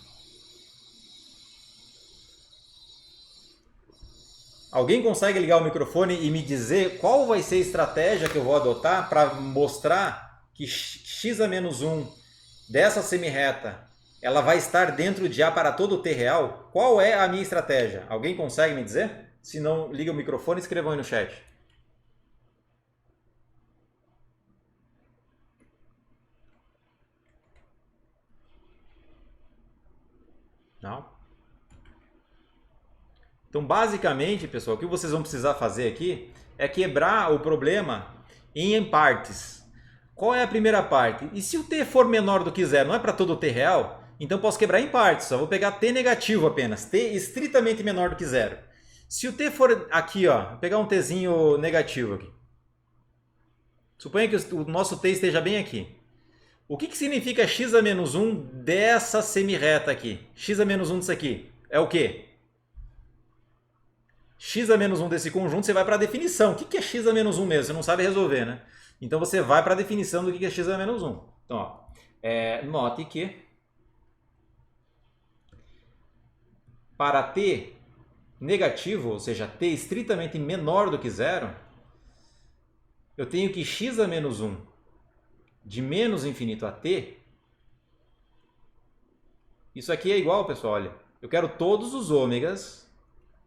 Alguém consegue ligar o microfone e me dizer qual vai ser a estratégia que eu vou adotar para mostrar que x a menos 1 dessa semirreta ela vai estar dentro de A para todo t real? Qual é a minha estratégia? Alguém consegue me dizer? Se não, liga o microfone e escrevam aí no chat. Não? Então, basicamente, pessoal, o que vocês vão precisar fazer aqui é quebrar o problema em partes. Qual é a primeira parte? E se o t for menor do que zero, não é para todo t real? Então posso quebrar em partes, só vou pegar t negativo apenas, t estritamente menor do que zero. Se o t for aqui, ó, vou pegar um tzinho negativo aqui. Suponha que o nosso t esteja bem aqui. O que significa x a menos 1 dessa semirreta aqui? X a menos 1 disso aqui é o quê? X a menos 1 desse conjunto, você vai para a definição. O que é x a menos 1 mesmo? Você não sabe resolver, né? Então você vai para a definição do que é x a menos 1. Então, ó, note que para t negativo, ou seja, t estritamente menor do que zero, eu tenho que x a menos 1 de menos infinito a t, isso aqui é igual, pessoal, olha, eu quero todos os ômegas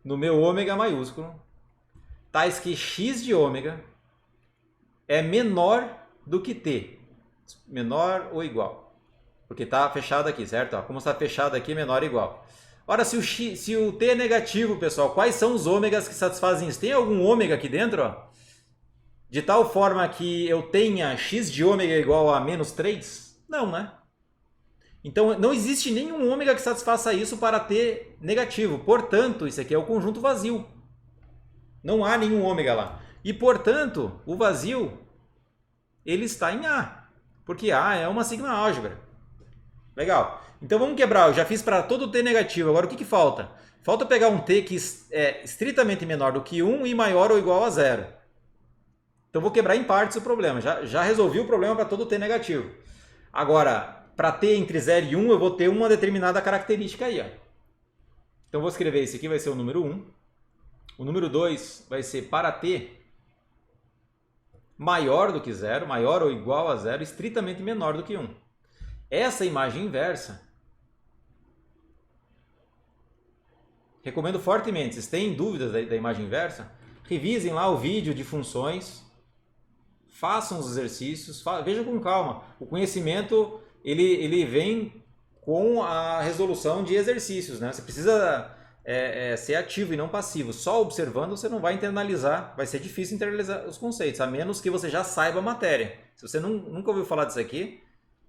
no meu ômega maiúsculo, tais que x de ômega é menor do que t, menor ou igual, porque está fechado aqui, certo? Ó, como está fechado aqui, menor ou igual. Ora, se o t é negativo, pessoal, quais são os ômegas que satisfazem isso? Tem algum ômega aqui dentro? Ó? De tal forma que eu tenha x de ômega igual a menos 3? Não, né? Então, não existe nenhum ômega que satisfaça isso para t negativo. Portanto, isso aqui é o conjunto vazio. Não há nenhum ômega lá. E, portanto, o vazio ele está em A. Porque A é uma sigma álgebra. Legal. Então, vamos quebrar. Eu já fiz para todo t negativo. Agora, o que falta? Falta pegar um t que é estritamente menor do que 1 e maior ou igual a 0. Então, vou quebrar em partes o problema. Já resolvi o problema para todo t negativo. Agora, para t entre 0 e 1, eu vou ter uma determinada característica aí. Ó. Então, vou escrever esse aqui, vai ser o número 1. O número 2 vai ser para t maior do que 0, maior ou igual a 0, estritamente menor do que 1. Essa imagem inversa, recomendo fortemente, vocês têm dúvidas da imagem inversa? Revisem lá o vídeo de funções, façam os exercícios, vejam com calma. O conhecimento ele vem com a resolução de exercícios, né? Você precisa ser ativo e não passivo. Só observando você não vai internalizar, vai ser difícil internalizar os conceitos, a menos que você já saiba a matéria. Se você nunca ouviu falar disso aqui,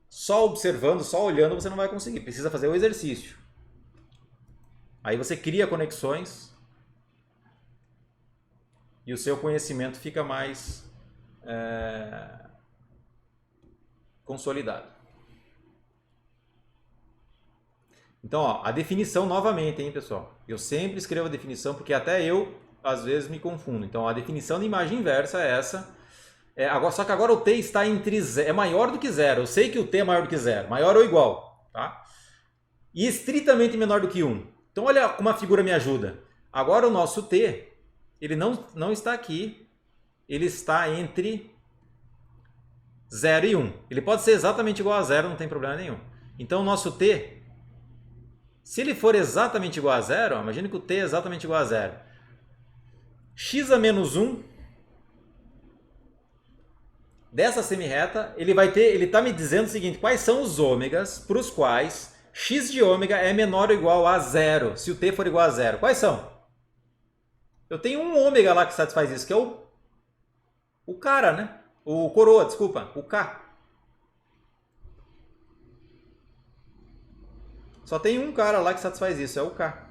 só observando, só olhando você não vai conseguir. Precisa fazer o exercício. Aí você cria conexões e o seu conhecimento fica mais consolidado. Então, ó, a definição novamente, hein, pessoal? Eu sempre escrevo a definição porque até eu, às vezes, me confundo. Então, a definição da imagem inversa é essa. Só que agora o t está entre é maior do que 0. Eu sei que o t é maior do que 0, maior ou igual. Tá? E estritamente menor do que 1. Então, olha como a figura me ajuda. Agora o nosso t, ele não está aqui. Ele está entre 0 e 1. Ele pode ser exatamente igual a 0, não tem problema nenhum. Então, o nosso t... Se ele for exatamente igual a 0, imagine que o t é exatamente igual a 0. X a menos 1 dessa semirreta, ele está me dizendo o seguinte, quais são os ômegas para os quais x de ômega é menor ou igual a 0, se o t for igual a 0. Quais são? Eu tenho um ômega lá que satisfaz isso, que é o cara, né? O coroa, desculpa, o K. Só tem um cara lá que satisfaz isso, é o K.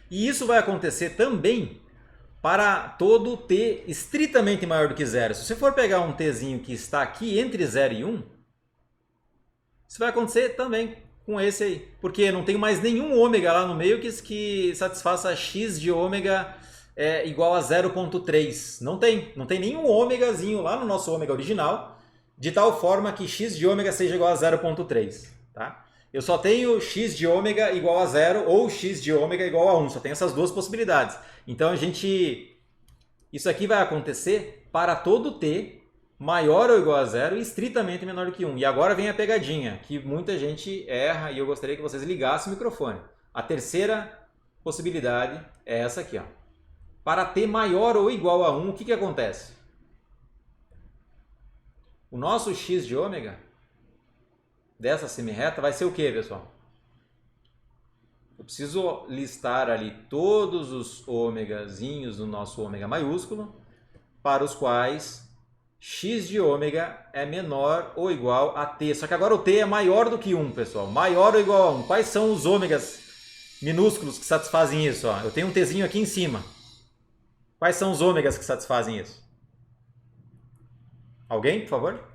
E isso vai acontecer também para todo t estritamente maior do que 0. Se você for pegar um tzinho que está aqui entre 0 e 1, isso vai acontecer também com esse aí. Porque não tem mais nenhum ômega lá no meio que satisfaça x de ômega igual a 0,3. Não tem nenhum ômegazinho lá no nosso ômega original, de tal forma que x de ômega seja igual a 0,3. Tá? Eu só tenho x de ômega igual a 0 ou x de ômega igual a 1. Só tem essas duas possibilidades. Então, isso aqui vai acontecer para todo t maior ou igual a 0 e estritamente menor do que 1. E agora vem a pegadinha, que muita gente erra e eu gostaria que vocês ligassem o microfone. A terceira possibilidade é essa aqui. Ó. Para t maior ou igual a 1, o que acontece? O nosso x de ômega dessa semirreta vai ser o que, pessoal? Eu preciso listar ali todos os ômegazinhos do nosso ômega maiúsculo para os quais x de ômega é menor ou igual a t. Só que agora o t é maior do que 1, pessoal. Maior ou igual a 1. Quais são os ômegas minúsculos que satisfazem isso. Ó. Eu tenho um Tzinho aqui em cima. Quais são os ômegas que satisfazem isso? Alguém, por favor?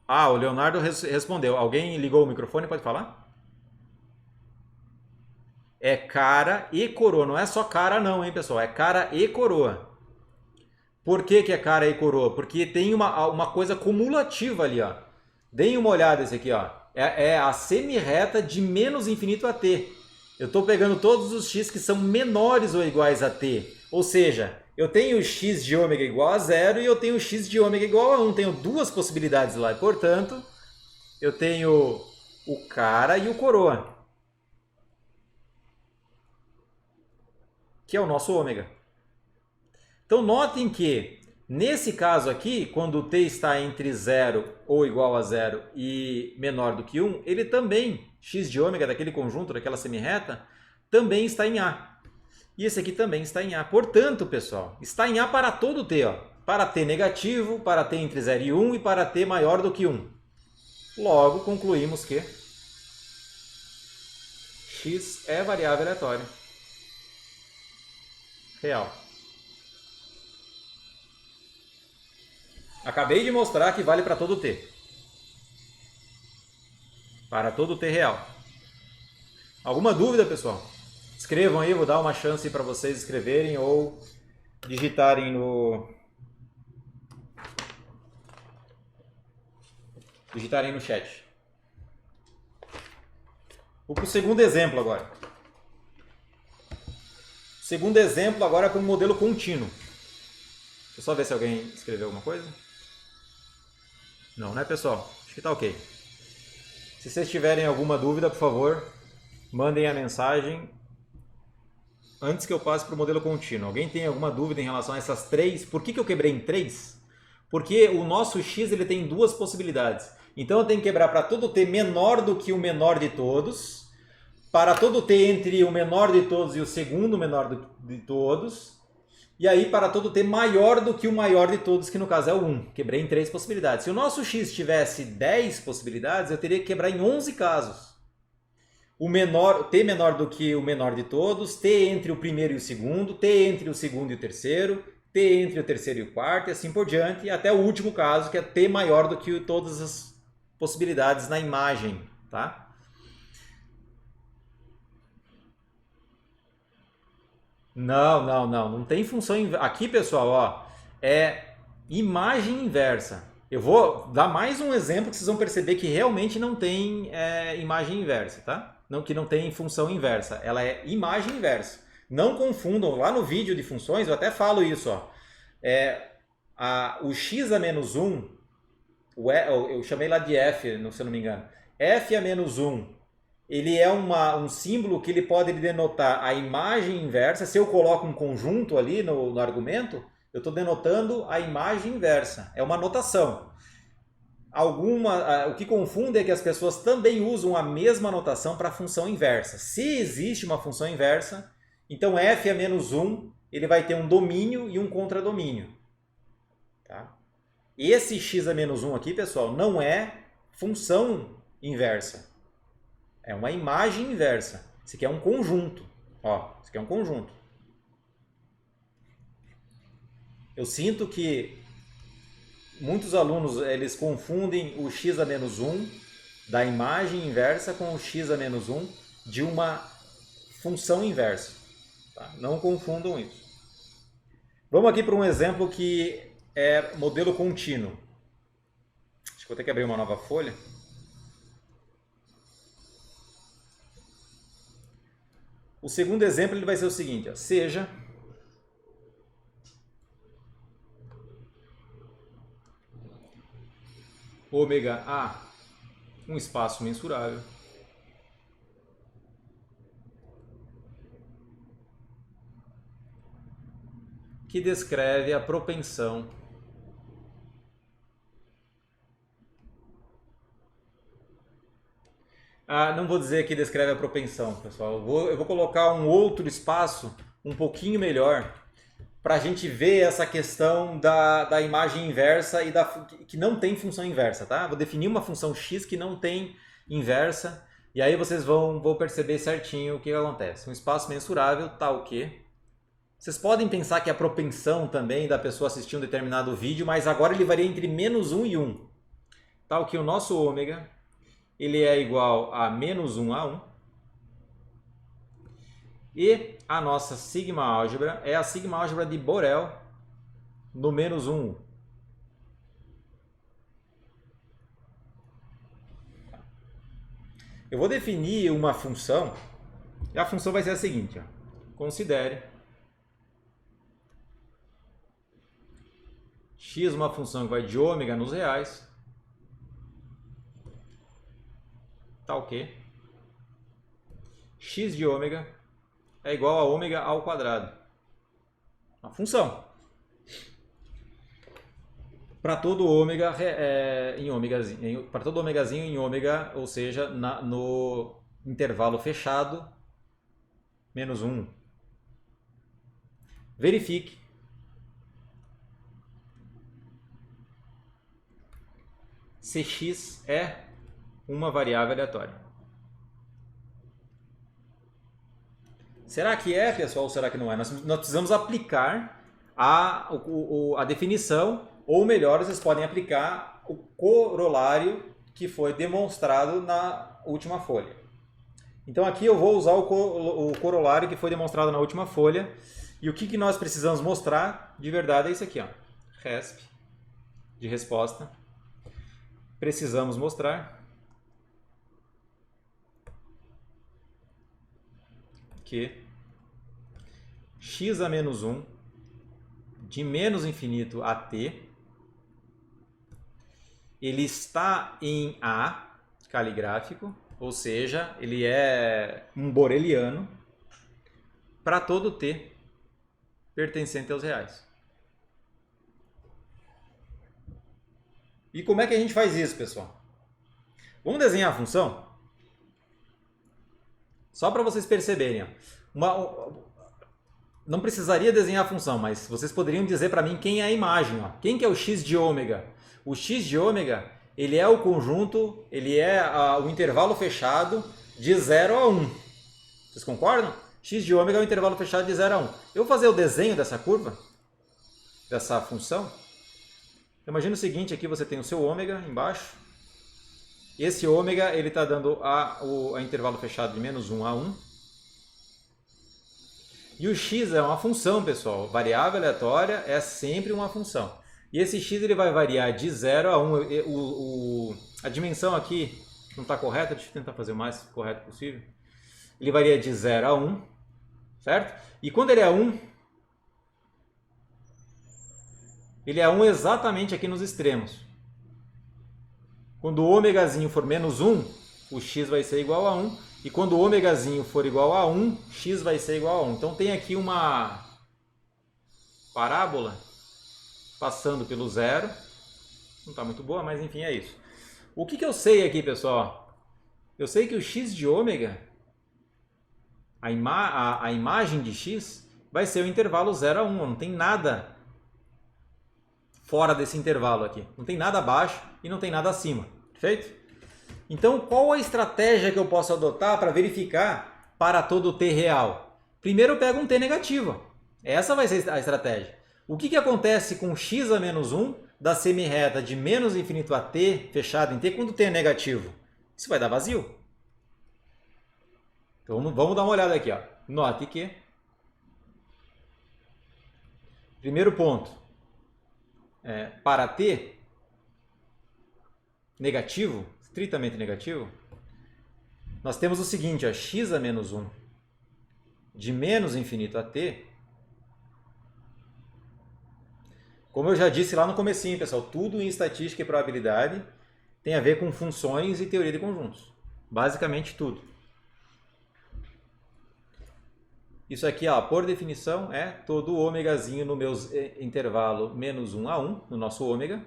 Ah, o Leonardo respondeu. Alguém ligou o microfone? Pode falar? É cara e coroa. Não é só cara não, hein, pessoal? É cara e coroa. Por que é cara e coroa? Porque tem uma coisa cumulativa ali, ó. Deem uma olhada esse aqui, ó. É a semi-reta de menos infinito a t. Eu estou pegando todos os x que são menores ou iguais a t. Ou seja, eu tenho x de ômega igual a 0 e eu tenho x de ômega igual a 1. Tenho duas possibilidades lá. E, portanto, eu tenho o cara e o coroa, que é o nosso ômega. Então, notem que, nesse caso aqui, quando o t está entre 0 ou igual a 0 e menor do que 1, ele também, x de ômega daquele conjunto, daquela semirreta, também está em A. E esse aqui também está em A. Portanto, pessoal, está em A para todo t. Ó. Para t negativo, para t entre 0 e 1 e para t maior do que 1. Logo, concluímos que x é variável aleatória real. Acabei de mostrar que vale para todo t. Para todo t real. Alguma dúvida, pessoal? Escrevam aí, vou dar uma chance para vocês escreverem ou digitarem no chat. Vou para o segundo exemplo agora. O segundo exemplo agora é para um modelo contínuo. Deixa eu só ver se alguém escreveu alguma coisa. Não, né, pessoal? Acho que tá ok. Se vocês tiverem alguma dúvida, por favor, mandem a mensagem antes que eu passe para o modelo contínuo. Alguém tem alguma dúvida em relação a essas três? Por que eu quebrei em 3? Porque o nosso x ele tem duas possibilidades. Então eu tenho que quebrar para todo t menor do que o menor de todos, para todo t entre o menor de todos e o segundo menor de todos, e aí para todo t maior do que o maior de todos, que no caso é o 1. Quebrei em 3 possibilidades. Se o nosso x tivesse 10 possibilidades, eu teria que quebrar em 11 casos. O t menor do que o menor de todos, t entre o primeiro e o segundo, t entre o segundo e o terceiro, t entre o terceiro e o quarto, e assim por diante, até o último caso, que é t maior do que todas as possibilidades na imagem, tá? Não tem função inversa. Aqui, pessoal, ó, é imagem inversa. Eu vou dar mais um exemplo que vocês vão perceber que realmente não tem imagem inversa, tá? Que não tem função inversa. Ela é imagem inversa. Não confundam, lá no vídeo de funções eu até falo isso, ó. O x a menos 1, eu chamei lá de f, se eu não me engano. F a menos 1, ele é um símbolo que ele pode denotar a imagem inversa. Se eu coloco um conjunto ali no argumento, eu estou denotando a imagem inversa. É uma notação. O que confunde é que as pessoas também usam a mesma notação para a função inversa. Se existe uma função inversa, então f a menos 1 ele vai ter um domínio e um contradomínio. Tá? Esse x a menos 1 aqui, pessoal, não é função inversa. É uma imagem inversa. Isso aqui é um conjunto. Ó, isso aqui é um conjunto. Eu sinto que muitos alunos eles confundem o x a menos 1 da imagem inversa com o x a menos 1 de uma função inversa. Tá? Não confundam isso. Vamos aqui para um exemplo que é modelo contínuo. Acho que vou ter que abrir uma nova folha. O segundo exemplo ele vai ser o seguinte, ó, seja ômega A um espaço mensurável que descreve a propensão não vou dizer que descreve a propensão, pessoal. Eu vou colocar um outro espaço um pouquinho melhor para a gente ver essa questão da imagem inversa e que não tem função inversa, tá? Vou definir uma função x que não tem inversa. E aí vocês vão perceber certinho o que acontece. Um espaço mensurável tal que... Vocês podem pensar que é a propensão também da pessoa assistir um determinado vídeo, mas agora ele varia entre -1 e 1. Tal que o nosso ômega ele é igual a -1 a 1. E a nossa sigma álgebra é a sigma álgebra de Borel no -1. Eu vou definir uma função, e a função vai ser a seguinte. Ó. Considere x uma função que vai de ômega nos reais, tal que x de ômega é igual a ômega ao quadrado. Uma função. Para todo ômega em ômegazinho, para todo ômegazinho em ômega, ou seja, no intervalo fechado, -1. Verifique se x é uma variável aleatória. Será que é, pessoal, ou será que não é? Nós precisamos aplicar a definição, ou melhor, vocês podem aplicar o corolário que foi demonstrado na última folha. Então aqui eu vou usar o corolário que foi demonstrado na última folha. E o que nós precisamos mostrar de verdade é isso aqui, ó. Resp de resposta. Precisamos mostrar que x a menos 1 de menos infinito a t ele está em A caligráfico, ou seja, ele é um boreliano para todo t pertencente aos reais. E como é que a gente faz isso, pessoal? Vamos desenhar a função? Só para vocês perceberem. Não precisaria desenhar a função, mas vocês poderiam dizer para mim quem é a imagem. Ó. Quem que é o x de ômega? O x de ômega, ele é o conjunto, ele é o intervalo fechado de 0 a 1. Vocês concordam? X de ômega é o intervalo fechado de 0 a 1. Eu vou fazer o desenho dessa curva, dessa função. Imagina o seguinte, aqui você tem o seu ômega embaixo. Esse ômega ele está dando a intervalo fechado de -1 a 1. E o x é uma função, pessoal. Variável aleatória é sempre uma função. E esse x ele vai variar de 0 a 1. A dimensão aqui não está correta, deixa eu tentar fazer o mais correto possível. Ele varia de 0 a 1, certo? E quando ele é 1, ele é 1 exatamente aqui nos extremos. Quando o ômegazinho for -1, o x vai ser igual a 1. E quando o ômegazinho for igual a 1, x vai ser igual a 1. Então tem aqui uma parábola passando pelo zero. Não está muito boa, mas enfim, é isso. O que eu sei aqui, pessoal? Eu sei que o x de ômega, a imagem de x, vai ser o intervalo 0 a 1. Não tem nada fora desse intervalo aqui. Não tem nada abaixo e não tem nada acima. Perfeito? Então, qual a estratégia que eu posso adotar para verificar para todo t real? Primeiro eu pego um t negativo. Essa vai ser a estratégia. O que acontece com x a menos 1 da semirreta de menos infinito a t, fechado em t, quando t é negativo? Isso vai dar vazio. Então, vamos dar uma olhada aqui. Ó. Note que, primeiro ponto, para t negativo, estritamente negativo, nós temos o seguinte, ó, x a menos 1 de menos infinito a t. Como eu já disse lá no comecinho, pessoal, tudo em estatística e probabilidade tem a ver com funções e teoria de conjuntos. Basicamente tudo. Isso aqui, ó, por definição, é todo o ômegazinho no meu intervalo -1 a 1, no nosso ômega,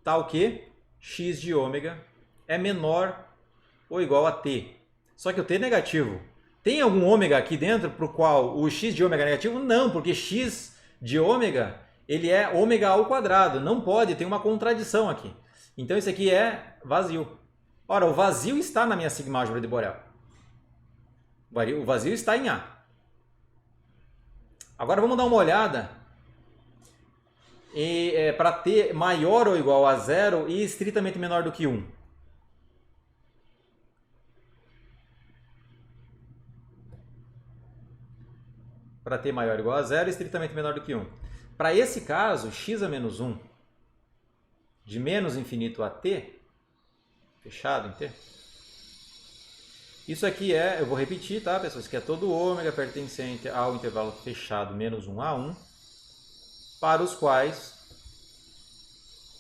tal que x de ômega é menor ou igual a t. Só que o t é negativo. Tem algum ômega aqui dentro para o qual o x de ômega é negativo? Não, porque x de ômega ele é ômega ao quadrado. Não pode, tem uma contradição aqui. Então isso aqui é vazio. Ora, o vazio está na minha sigma álgebra de Borel. O vazio está em A. Agora vamos dar uma olhada para T maior ou igual a 0 e estritamente menor do que 1. Para T maior ou igual a 0 e estritamente menor do que 1. Para esse caso, x a menos 1, de menos infinito a t, fechado em t. Isso aqui eu vou repetir, tá, pessoal? Isso aqui é todo ômega pertencente ao intervalo fechado menos 1 a 1, para os quais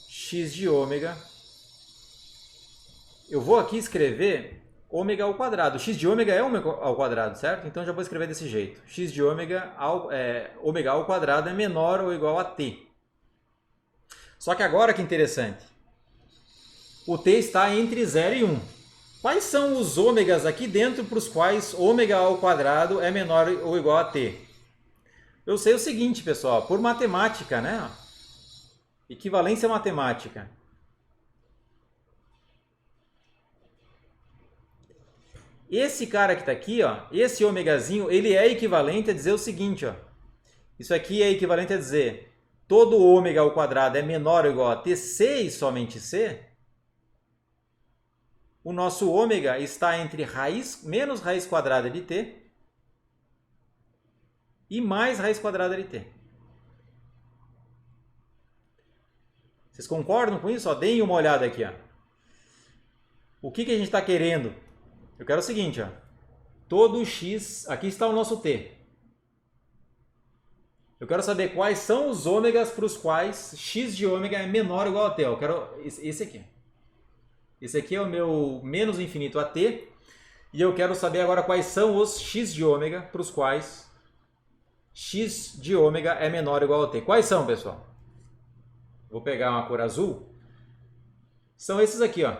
x de ômega, eu vou aqui escrever ômega ao quadrado. X de ômega é ômega ao quadrado, certo? Então já vou escrever desse jeito. X de ômega ômega ao quadrado é menor ou igual a t. Só que agora que interessante. O t está entre 0 e 1. Quais são os ômegas aqui dentro para os quais ômega ao quadrado é menor ou igual a t? Eu sei o seguinte, pessoal, por matemática, né? Equivalência matemática. Esse cara que está aqui, ó, esse ômegazinho, ele é equivalente a dizer o seguinte, ó. Isso aqui é equivalente a dizer todo ômega ao quadrado é menor ou igual a t, c e somente c. O nosso ômega está entre menos raiz quadrada de t e mais raiz quadrada de t. Vocês concordam com isso? Ó, deem uma olhada aqui. Ó. O que a gente está querendo? Eu quero o seguinte, ó. Todo x, aqui está o nosso t. Eu quero saber quais são os ômegas para os quais x de ômega é menor ou igual a t. Eu quero esse aqui. Esse aqui é o meu menos infinito a t. E eu quero saber agora quais são os x de ômega para os quais x de ômega é menor ou igual a t. Quais são, pessoal? Vou pegar uma cor azul. São esses aqui, ó.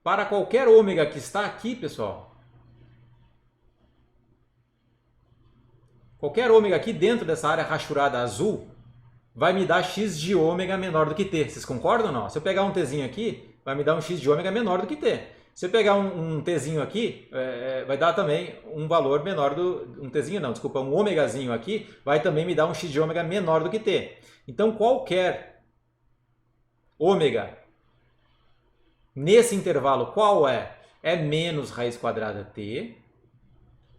Para qualquer ômega que está aqui, pessoal, qualquer ômega aqui dentro dessa área rachurada azul vai me dar x de ômega menor do que t. Vocês concordam ou não? Se eu pegar um tzinho aqui, vai me dar um x de ômega menor do que t. Se eu pegar um tzinho aqui, vai dar também um valor menor do... Um tzinho não, desculpa, um ômegazinho aqui vai também me dar um x de ômega menor do que t. Então, qualquer ômega nesse intervalo, qual é? É menos raiz quadrada t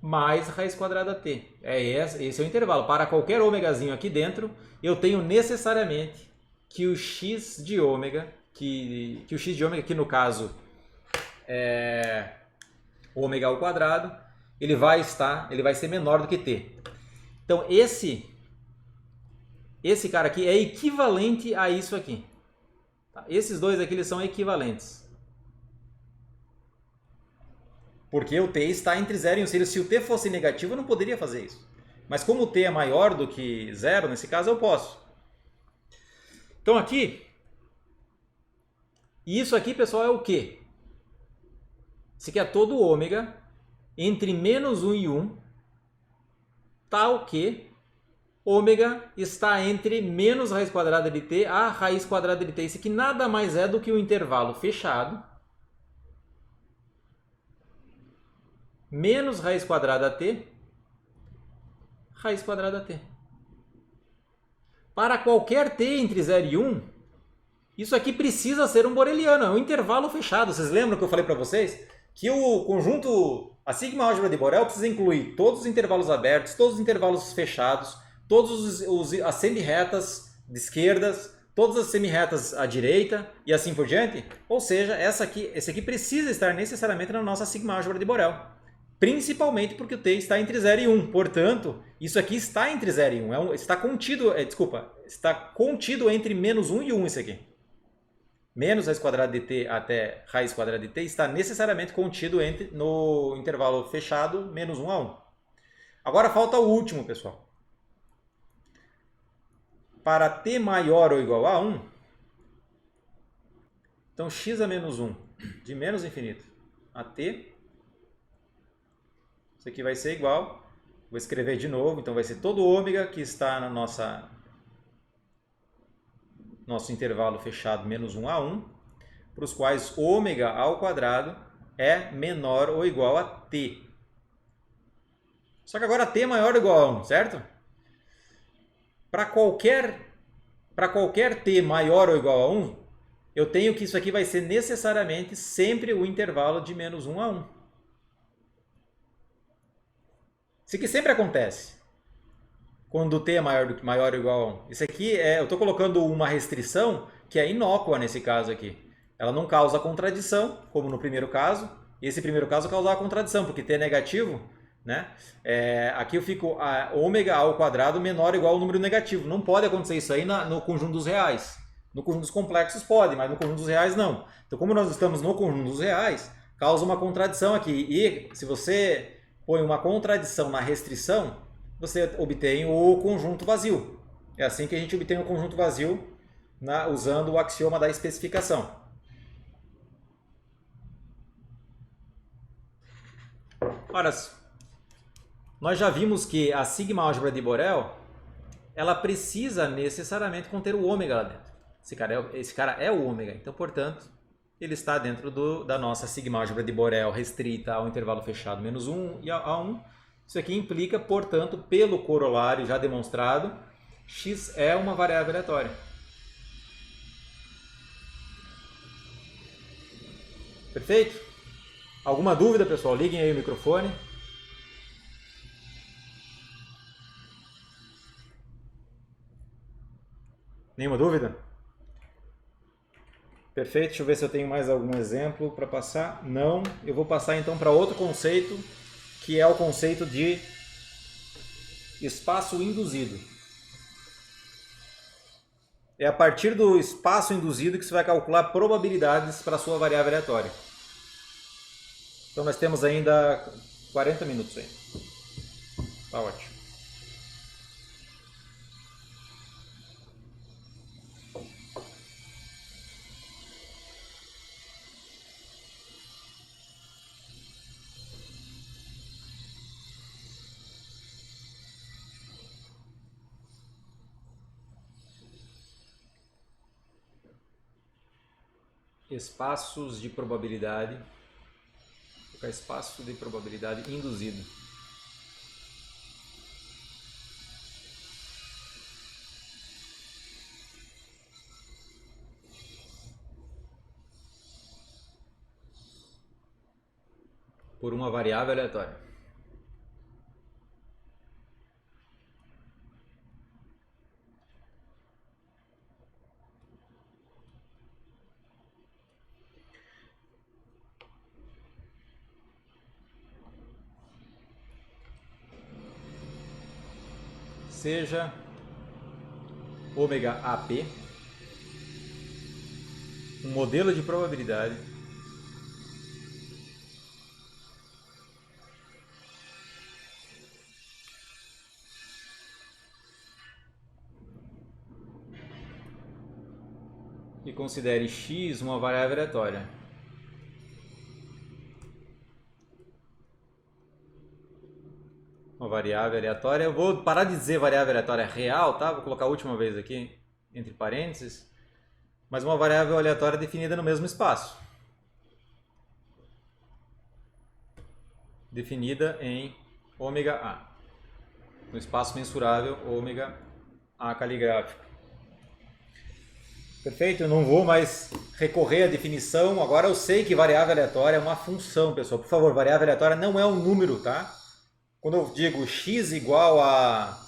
mais raiz quadrada t. Esse é o intervalo. Para qualquer ômegazinho aqui dentro, eu tenho necessariamente que o x de ômega, que o x de ômega, que no caso é ômega ao quadrado, ele vai ser menor do que t. Então, esse cara aqui é equivalente a isso aqui. Tá? Esses dois aqui eles são equivalentes. Porque o t está entre 0 e 1. Se o t fosse negativo, eu não poderia fazer isso. Mas como o t é maior do que 0, nesse caso eu posso. Então aqui, e isso aqui, pessoal, é o quê? Isso aqui é todo ômega entre menos 1 e 1, tal que ômega está entre menos raiz quadrada de t a raiz quadrada de t. Isso aqui nada mais é do que o intervalo fechado menos raiz quadrada t, raiz quadrada t. Para qualquer t entre 0 e 1, isso aqui precisa ser um boreliano, é um intervalo fechado. Vocês lembram que eu falei para vocês? Que o conjunto, a sigma álgebra de Borel precisa incluir todos os intervalos abertos, todos os intervalos fechados, todas as semi-retas de esquerdas, todas as semi-retas à direita e assim por diante. Ou seja, esse aqui precisa estar necessariamente na nossa sigma álgebra de Borel. Principalmente porque o t está entre 0 e 1. Portanto, isso aqui está entre 0 e 1. Está contido entre menos 1 e 1 isso aqui. Menos raiz quadrada de t até raiz quadrada de t está necessariamente contido no intervalo fechado menos 1 a 1. Agora falta o último, pessoal. Para t maior ou igual a 1, então x a menos 1 de menos infinito a t, isso aqui vai ser igual, vou escrever de novo, então vai ser todo ômega que está no nosso intervalo fechado menos 1 a 1, para os quais ômega ao quadrado é menor ou igual a t. Só que agora t é maior ou igual a 1, certo? Para qualquer t maior ou igual a 1, eu tenho que isso aqui vai ser necessariamente sempre o intervalo de menos 1 a 1. Isso aqui sempre acontece quando t é maior ou igual a 1. Isso aqui eu estou colocando uma restrição que é inócua nesse caso aqui. Ela não causa contradição, como no primeiro caso. E esse primeiro caso causava contradição, porque t é negativo, né? Aqui eu fico ômega ao quadrado menor ou igual ao número negativo. Não pode acontecer isso aí no conjunto dos reais. No conjunto dos complexos pode, mas no conjunto dos reais não. Então, como nós estamos no conjunto dos reais, causa uma contradição aqui. E se você põe uma contradição na restrição, você obtém o conjunto vazio. É assim que a gente obtém o conjunto vazio usando o axioma da especificação. Ora, nós já vimos que a sigma-álgebra de Borel, ela precisa necessariamente conter o ômega lá dentro. Esse cara é o ômega, então, portanto, ele está dentro da nossa sigma-álgebra de Borel restrita ao intervalo fechado menos 1 e a 1. Isso aqui implica, portanto, pelo corolário já demonstrado, x é uma variável aleatória. Perfeito? Alguma dúvida, pessoal? Liguem aí o microfone. Nenhuma dúvida? Perfeito, deixa eu ver se eu tenho mais algum exemplo para passar. Não, eu vou passar então para outro conceito, que é o conceito de espaço induzido. É a partir do espaço induzido que você vai calcular probabilidades para a sua variável aleatória. Então nós temos ainda 40 minutos aí. Tá ótimo. Espaços de probabilidade. Vou colocar espaço de probabilidade induzido. Por uma variável aleatória. Seja ômega AP um modelo de probabilidade e considere x uma variável aleatória. Uma variável aleatória. Eu vou parar de dizer variável aleatória real, tá? Vou colocar a última vez aqui entre parênteses. Mas uma variável aleatória definida no mesmo espaço. Definida em ômega A. No espaço mensurável ômega A caligráfico. Perfeito? Eu não vou mais recorrer à definição. Agora eu sei que variável aleatória é uma função, pessoal. Por favor, variável aleatória não é um número, tá? Quando eu digo x igual a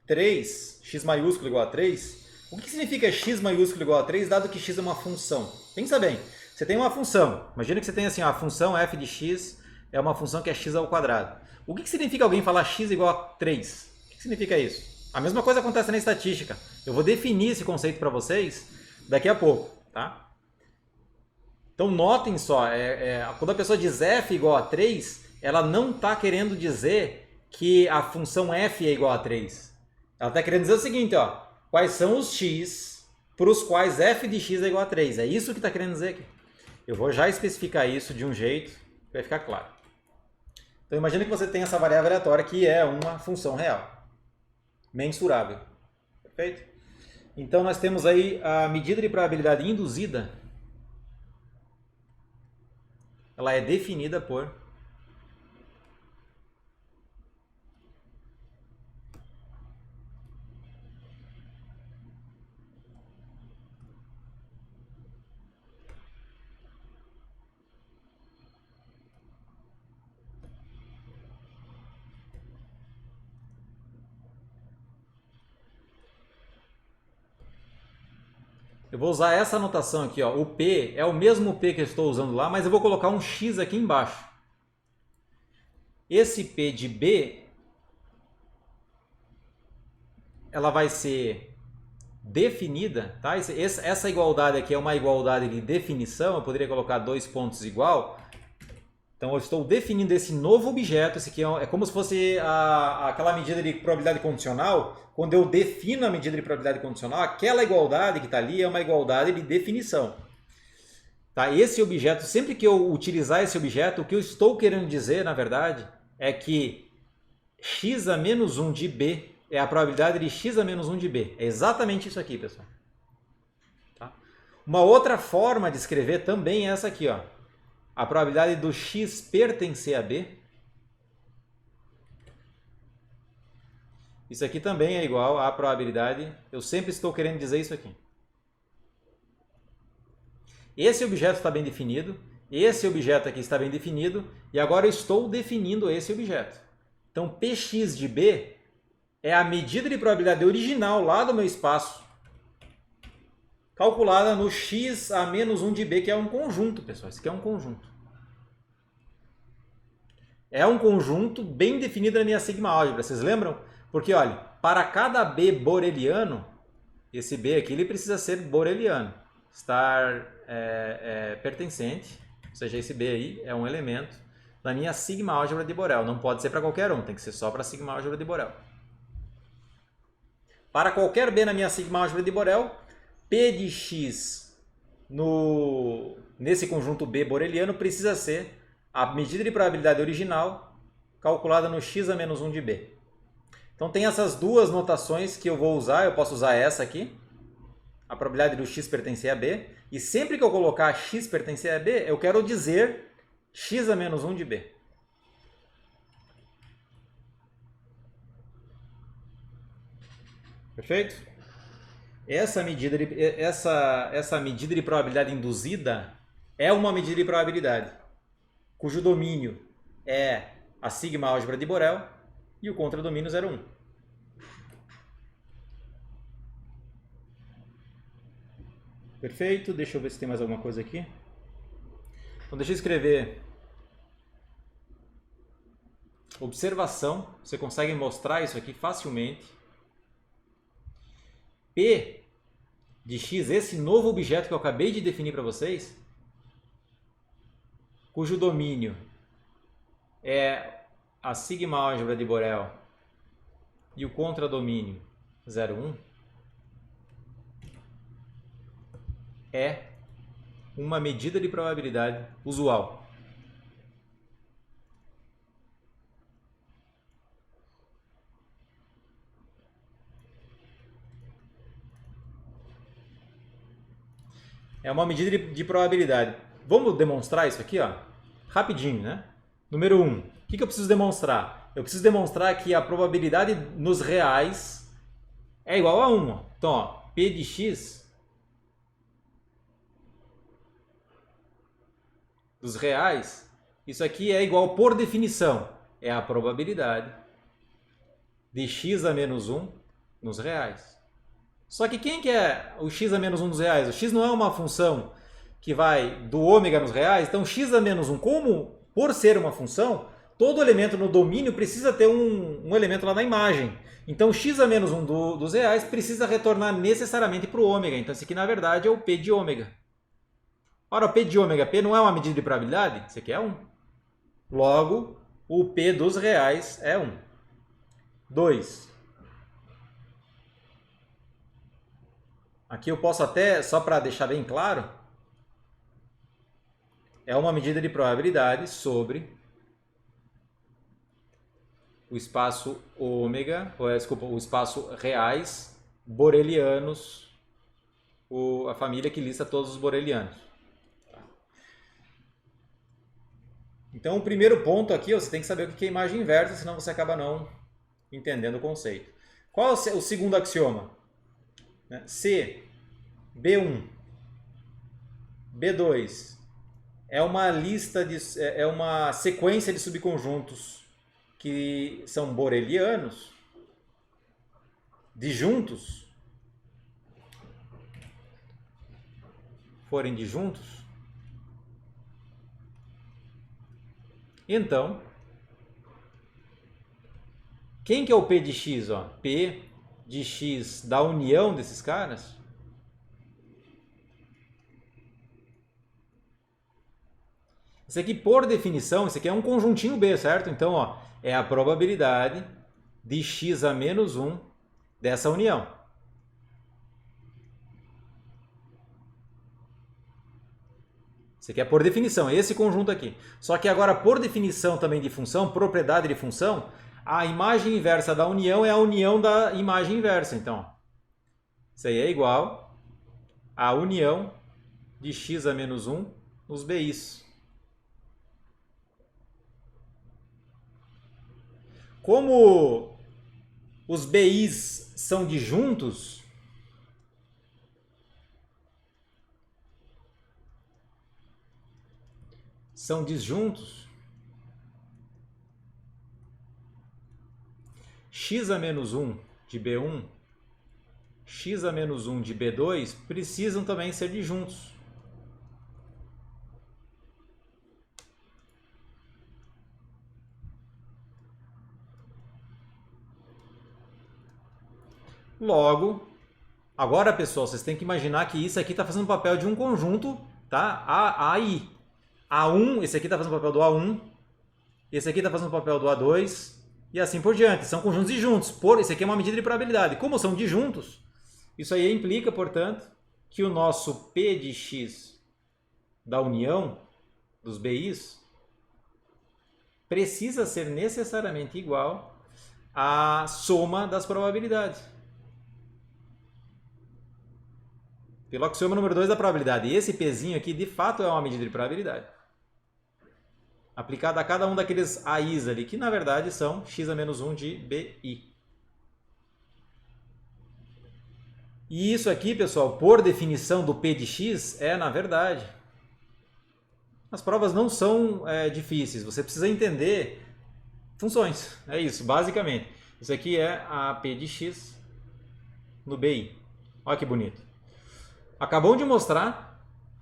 3, x maiúsculo igual a 3, o que significa x maiúsculo igual a 3, dado que x é uma função? Pensa bem, você tem uma função. Imagina que você tem assim, a função f de x é uma função que é x ao quadrado. O que significa alguém falar x igual a 3? O que significa isso? A mesma coisa acontece na estatística. Eu vou definir esse conceito para vocês daqui a pouco, tá? Então notem só, quando a pessoa diz f igual a 3, ela não está querendo dizer que a função f é igual a 3. Ela está querendo dizer o seguinte, ó, quais são os x para os quais f de x é igual a 3. É isso que está querendo dizer aqui. Eu vou já especificar isso de um jeito que vai ficar claro. Então imagine que você tem essa variável aleatória que é uma função real, mensurável. Perfeito? Então nós temos aí a medida de probabilidade induzida ela é definida por eu vou usar essa anotação aqui, ó. O P é o mesmo P que eu estou usando lá, mas eu vou colocar um X aqui embaixo. Esse P de B, ela vai ser definida, tá? Essa igualdade aqui é uma igualdade de definição, eu poderia colocar dois pontos igual. Então eu estou definindo esse novo objeto, esse aqui é como se fosse aquela medida de probabilidade condicional. Quando eu defino a medida de probabilidade condicional, aquela igualdade que está ali é uma igualdade de definição. Tá? Esse objeto, sempre que eu utilizar esse objeto, o que eu estou querendo dizer, na verdade, é que x a menos 1 de b é a probabilidade de x a menos 1 de b. É exatamente isso aqui, pessoal. Tá? Uma outra forma de escrever também é essa aqui, ó. A probabilidade do x pertencer a b. Isso aqui também é igual à probabilidade. Eu sempre estou querendo dizer isso aqui. Esse objeto está bem definido. Esse objeto aqui está bem definido. E agora eu estou definindo esse objeto. Então, px de b é a medida de probabilidade original lá do meu espaço, calculada no x a menos 1 de b, que é um conjunto, pessoal. Isso aqui é um conjunto. É um conjunto bem definido na minha sigma álgebra. Vocês lembram? Porque, olha, para cada b boreliano, esse b aqui ele precisa ser boreliano. Estar pertencente, ou seja, esse b aí é um elemento da minha sigma álgebra de Borel. Não pode ser para qualquer um, tem que ser só para a sigma álgebra de Borel. Para qualquer b na minha sigma álgebra de Borel, p de x nesse conjunto b boreliano precisa ser a medida de probabilidade original calculada no x a menos 1 de b. Então tem essas duas notações que eu vou usar. Eu posso usar essa aqui, a probabilidade do x pertencer a b, e sempre que eu colocar x pertencer a b, eu quero dizer x a menos 1 de b. Perfeito? Essa medida de probabilidade induzida é uma medida de probabilidade, cujo domínio é a sigma álgebra de Borel e o contradomínio 0,1. Perfeito, deixa eu ver se tem mais alguma coisa aqui. Então deixa eu escrever observação, você consegue mostrar isso aqui facilmente. P de x, esse novo objeto que eu acabei de definir para vocês, cujo domínio é a sigma álgebra de Borel e o contradomínio 0,1, é uma medida de probabilidade usual. É uma medida de probabilidade. Vamos demonstrar isso aqui, ó, rapidinho, né? Número 1. O que eu preciso demonstrar? Eu preciso demonstrar que a probabilidade nos reais é igual a 1. Então, ó, P de x dos reais, isso aqui é igual, por definição, é a probabilidade de x a menos 1 nos reais. Só que quem que é o x a menos 1 dos reais? O x não é uma função que vai do ômega nos reais. Então, x a menos 1, como por ser uma função, todo elemento no domínio precisa ter um elemento lá na imagem. Então, x a menos 1 dos reais precisa retornar necessariamente para o ômega. Então, esse aqui, na verdade, é o P de ômega. Ora, o P de ômega, P não é uma medida de probabilidade? Isso aqui é 1. Logo, o P dos reais é 1. 2. Aqui eu posso até, só para deixar bem claro, é uma medida de probabilidade sobre o espaço ômega, desculpa, o espaço reais borelianos, a família que lista todos os borelianos. Então, o primeiro ponto aqui, você tem que saber o que é imagem inversa, senão você acaba não entendendo o conceito. Qual é o segundo axioma? Se B1, B2 é uma lista é uma sequência de subconjuntos que são borelianos, disjuntos, forem disjuntos, então, quem que é o P de x? Ó? P de x da união desses caras isso aqui, por definição, isso aqui é um conjuntinho B, certo? Então, ó, é a probabilidade de x a menos 1 dessa união. Isso aqui é por definição, esse conjunto aqui. Só que agora, por definição também de função, propriedade de função, a imagem inversa da união é a união da imagem inversa. Então, isso aí é igual à união de x a menos 1 nos BIs. Como os BIs são disjuntos, x a menos 1 de B1, x a menos 1 de B2 precisam também ser disjuntos. Logo, agora, pessoal, vocês têm que imaginar que isso aqui está fazendo o papel de um conjunto, tá? AI. A1, esse aqui está fazendo o papel do A1, esse aqui está fazendo o papel do A2, e assim por diante. São conjuntos disjuntos. Esse aqui é uma medida de probabilidade. Como são disjuntos, isso aí implica, portanto, que o nosso P de x da união dos BIs precisa ser necessariamente igual à soma das probabilidades. Pelo axioma número 2 da probabilidade. E esse Pzinho aqui, de fato, é uma medida de probabilidade. Aplicada a cada um daqueles AIs ali, que na verdade são x a menos 1 de BI. E isso aqui, pessoal, por definição do P de x, é na verdade. As provas não são difíceis, você precisa entender funções. É isso, basicamente. Isso aqui é a P de x no BI. Olha que bonito. Acabou de mostrar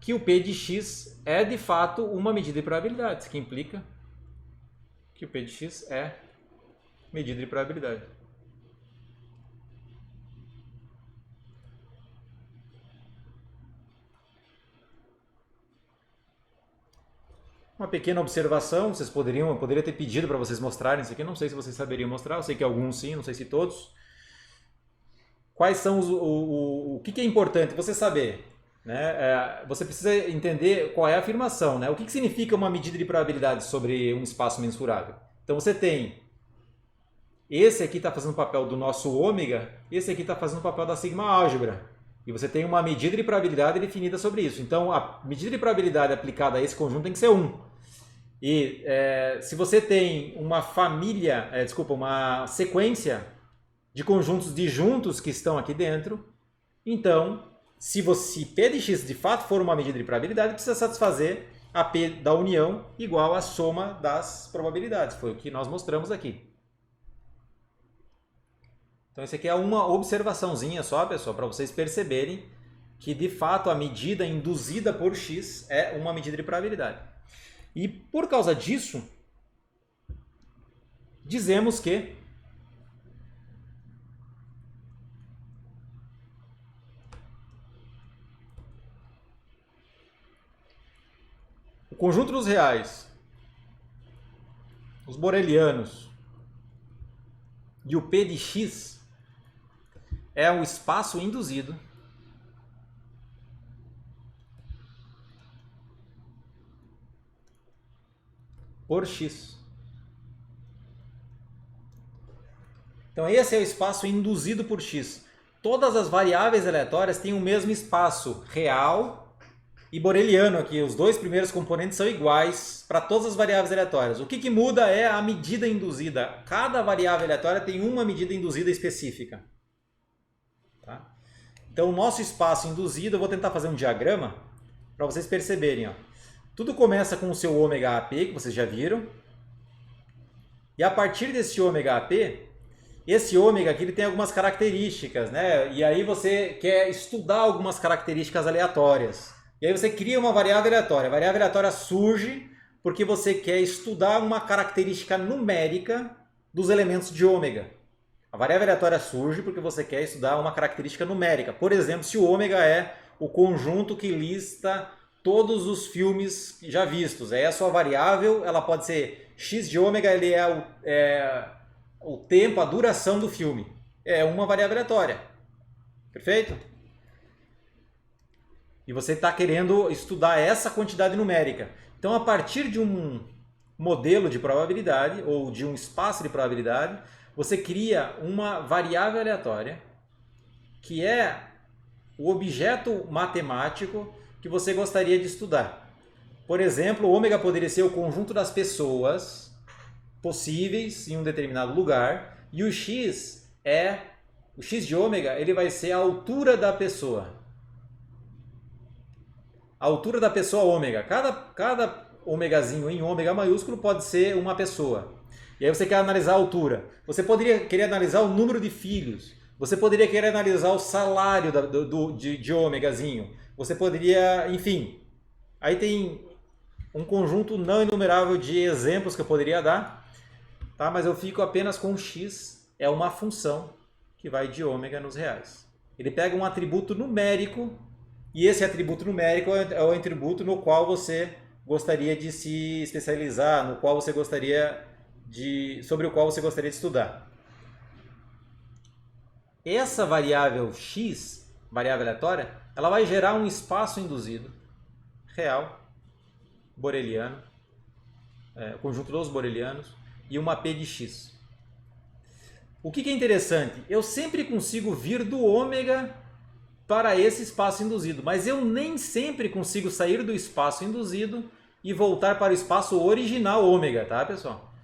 que o P de x é de fato uma medida de probabilidade, isso que implica que o P de x é medida de probabilidade. Uma pequena observação, eu poderia ter pedido para vocês mostrarem isso aqui, não sei se vocês saberiam mostrar, eu sei que alguns sim, não sei se todos. Quais são o que é importante você saber? Né? Você precisa entender qual é a afirmação. Né? O que significa uma medida de probabilidade sobre um espaço mensurável? Então você tem esse aqui está fazendo o papel do nosso ômega, esse aqui está fazendo o papel da sigma álgebra. E você tem uma medida de probabilidade definida sobre isso. Então a medida de probabilidade aplicada a esse conjunto tem que ser 1. E se você tem uma uma sequência de conjuntos disjuntos que estão aqui dentro, então, se P de x de fato for uma medida de probabilidade, precisa satisfazer a P da união igual à soma das probabilidades. Foi o que nós mostramos aqui. Então, isso aqui é uma observaçãozinha só, pessoal, para vocês perceberem que, de fato, a medida induzida por x é uma medida de probabilidade. E, por causa disso, dizemos que o conjunto dos reais, os borelianos e o P de x é o espaço induzido por x. Então esse é o espaço induzido por x. Todas as variáveis aleatórias têm o mesmo espaço real e boreliano aqui. Os dois primeiros componentes são iguais para todas as variáveis aleatórias. O que muda é a medida induzida. Cada variável aleatória tem uma medida induzida específica. Tá? Então, o nosso espaço induzido, eu vou tentar fazer um diagrama para vocês perceberem. Ó. Tudo começa com o seu ômega AP, que vocês já viram. E a partir desse ômega AP, esse ômega aqui ele tem algumas características, né? E aí você quer estudar algumas características aleatórias. E aí você cria uma variável aleatória. A variável aleatória surge porque você quer estudar uma característica numérica dos elementos de ômega. A variável aleatória surge porque você quer estudar uma característica numérica. Por exemplo, se o ômega é o conjunto que lista todos os filmes já vistos. Aí a sua variável ela pode ser x de ômega, ele é o tempo, a duração do filme. É uma variável aleatória. Perfeito? E você está querendo estudar essa quantidade numérica. Então, a partir de um modelo de probabilidade ou de um espaço de probabilidade, você cria uma variável aleatória que é o objeto matemático que você gostaria de estudar. Por exemplo, o ômega poderia ser o conjunto das pessoas possíveis em um determinado lugar e o x de ômega, ele vai ser a altura da pessoa. A altura da pessoa ômega. Cada ômegazinho em ômega maiúsculo pode ser uma pessoa. E aí você quer analisar a altura. Você poderia querer analisar o número de filhos. Você poderia querer analisar o salário de ômegazinho. Você poderia, enfim. Aí tem um conjunto não enumerável de exemplos que eu poderia dar. Tá? Mas eu fico apenas com x. É uma função que vai de ômega nos reais. Ele pega um atributo numérico. E esse atributo numérico é o atributo no qual você gostaria de se especializar, sobre o qual você gostaria de estudar. Essa variável x, variável aleatória, ela vai gerar um espaço induzido real, boreliano, conjunto dos borelianos, e uma P de x. O que é interessante? Eu sempre consigo vir do ômega para esse espaço induzido, mas eu nem sempre consigo sair do espaço induzido e voltar para o espaço original ômega, tá, pessoal?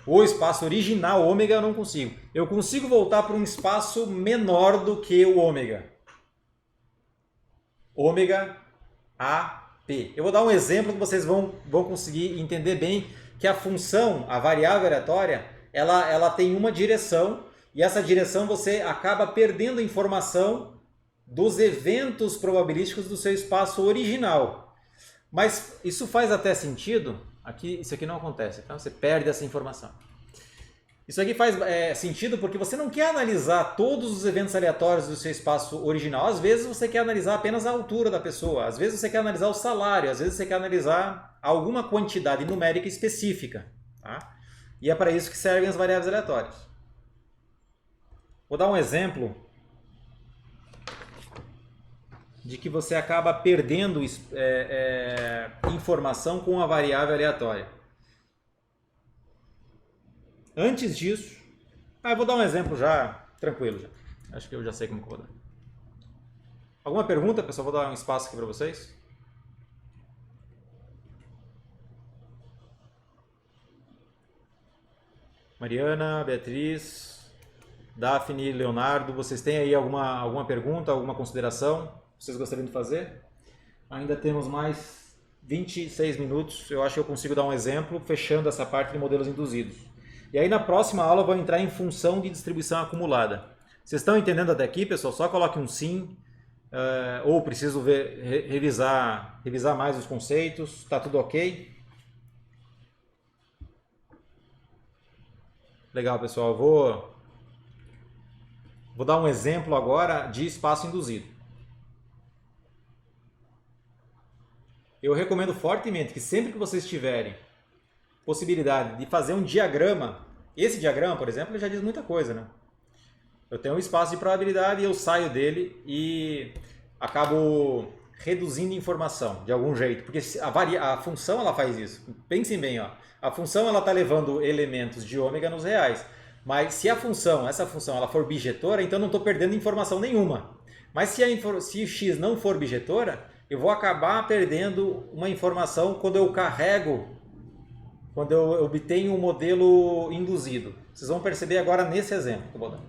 O espaço original ômega eu não consigo. Eu consigo voltar para um espaço menor do que o ômega. Ômega AP. Eu vou dar um exemplo que vocês vão conseguir entender bem que a função, a variável aleatória, ela tem uma direção e essa direção você acaba perdendo a informação dos eventos probabilísticos do seu espaço original. Mas isso faz até sentido. Isso aqui não acontece, tá? Você perde essa informação. Isso aqui faz sentido porque você não quer analisar todos os eventos aleatórios do seu espaço original. Às vezes você quer analisar apenas a altura da pessoa. Às vezes você quer analisar o salário. Às vezes você quer analisar alguma quantidade numérica específica. Tá? E é para isso que servem as variáveis aleatórias. Vou dar um exemplo de que você acaba perdendo informação com a variável aleatória. Antes disso, eu vou dar um exemplo já, tranquilo já. Acho que eu já sei como que eu vou dar. Alguma pergunta, pessoal? Vou dar um espaço aqui para vocês. Mariana, Beatriz, Daphne, Leonardo, vocês têm aí alguma pergunta, alguma consideração? Vocês gostariam de fazer? Ainda temos mais 26 minutos. Eu acho que eu consigo dar um exemplo fechando essa parte de modelos induzidos. E aí na próxima aula eu vou entrar em função de distribuição acumulada. Vocês estão entendendo até aqui, pessoal? Só coloque um sim. Ou preciso revisar mais os conceitos. Está tudo ok? Legal, pessoal. Eu vou dar um exemplo agora de espaço induzido. Eu recomendo fortemente que sempre que vocês tiverem possibilidade de fazer um diagrama, esse diagrama, por exemplo, ele já diz muita coisa, né? Eu tenho um espaço de probabilidade e eu saio dele e acabo reduzindo informação de algum jeito, porque a função ela faz isso. Pensem bem, ó. A função ela está levando elementos de ômega nos reais, mas se essa função ela for bijetora, então não estou perdendo informação nenhuma. Mas se o x não for bijetora, eu vou acabar perdendo uma informação quando eu carrego, quando eu obtenho um modelo induzido. Vocês vão perceber agora nesse exemplo que eu vou dar.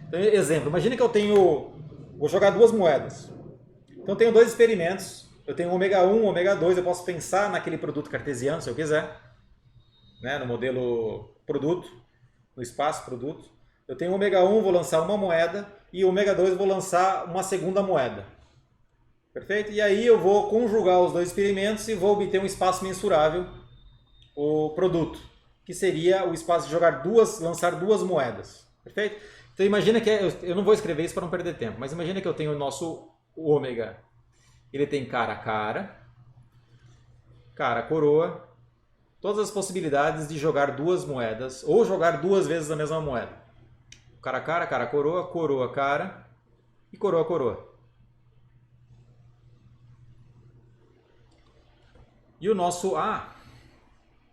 Então, exemplo, imagine que eu vou jogar duas moedas. Então eu tenho dois experimentos, eu tenho ômega 1, ômega 2, eu posso pensar naquele produto cartesiano se eu quiser, né, no modelo produto, no espaço produto. Eu tenho ômega 1, vou lançar uma moeda, e ômega 2 vou lançar uma segunda moeda. Perfeito? E aí eu vou conjugar os dois experimentos e vou obter um espaço mensurável, o produto, que seria o espaço de lançar duas moedas. Perfeito? Então imagina que, eu não vou escrever isso para não perder tempo, mas imagina que eu tenho o nosso ômega, ele tem cara, coroa, todas as possibilidades de jogar duas moedas, ou jogar duas vezes a mesma moeda. Cara, coroa, cara e coroa. E o nosso A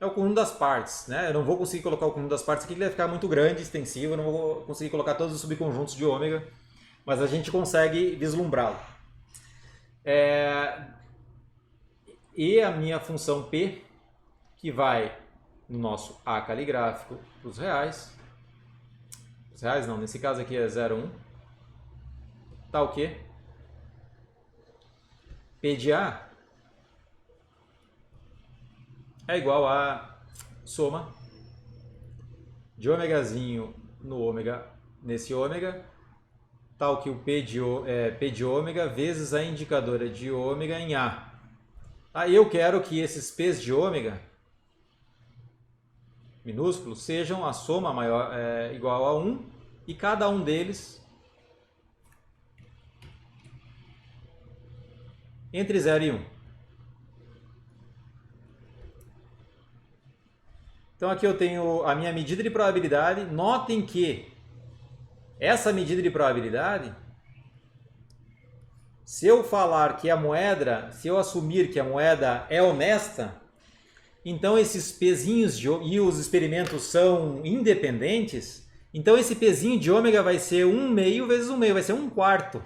é o conjunto das partes, né? Eu não vou conseguir colocar o conjunto das partes aqui, ele vai ficar muito grande, extensivo, eu não vou conseguir colocar todos os subconjuntos de ômega, mas a gente consegue vislumbrá-lo. E a minha função P, que vai no nosso A caligráfico para os reais. Os reais não, nesse caso aqui é 0,1. Tá o quê? P de A é igual a soma de ômegazinho no ômega, nesse ômega, tal que o P de ômega vezes a indicadora de ômega em A. Aí eu quero que esses P's de ômega minúsculos sejam a soma maior, igual a 1 e cada um deles entre 0 e 1. Então aqui eu tenho a minha medida de probabilidade. Notem que essa medida de probabilidade, se eu falar que a moeda, se eu assumir que a moeda é honesta, então esses pezinhos e os experimentos são independentes, então esse pezinho de ômega vai ser 1/2 vezes 1/2, vai ser 1/4.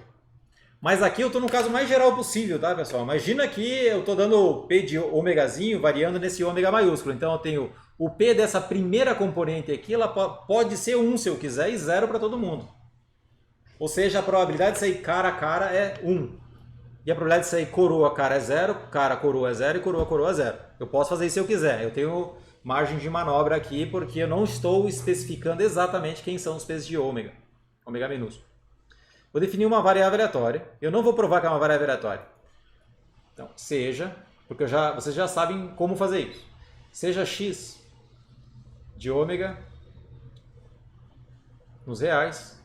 Mas aqui eu estou no caso mais geral possível, tá, pessoal? Imagina que eu estou dando o P de ômegazinho variando nesse ômega maiúsculo. Então eu tenho o P dessa primeira componente aqui, ela pode ser 1 se eu quiser e 0 para todo mundo. Ou seja, a probabilidade de sair cara a cara é 1. E a probabilidade de sair coroa cara é 0, cara coroa é 0 e coroa é 0. Eu posso fazer isso se eu quiser. Eu tenho margem de manobra aqui porque eu não estou especificando exatamente quem são os P's de ômega. Ômega minúsculo. Vou definir uma variável aleatória. Eu não vou provar que é uma variável aleatória. Então, seja, porque vocês já sabem como fazer isso. Seja x de ômega nos reais.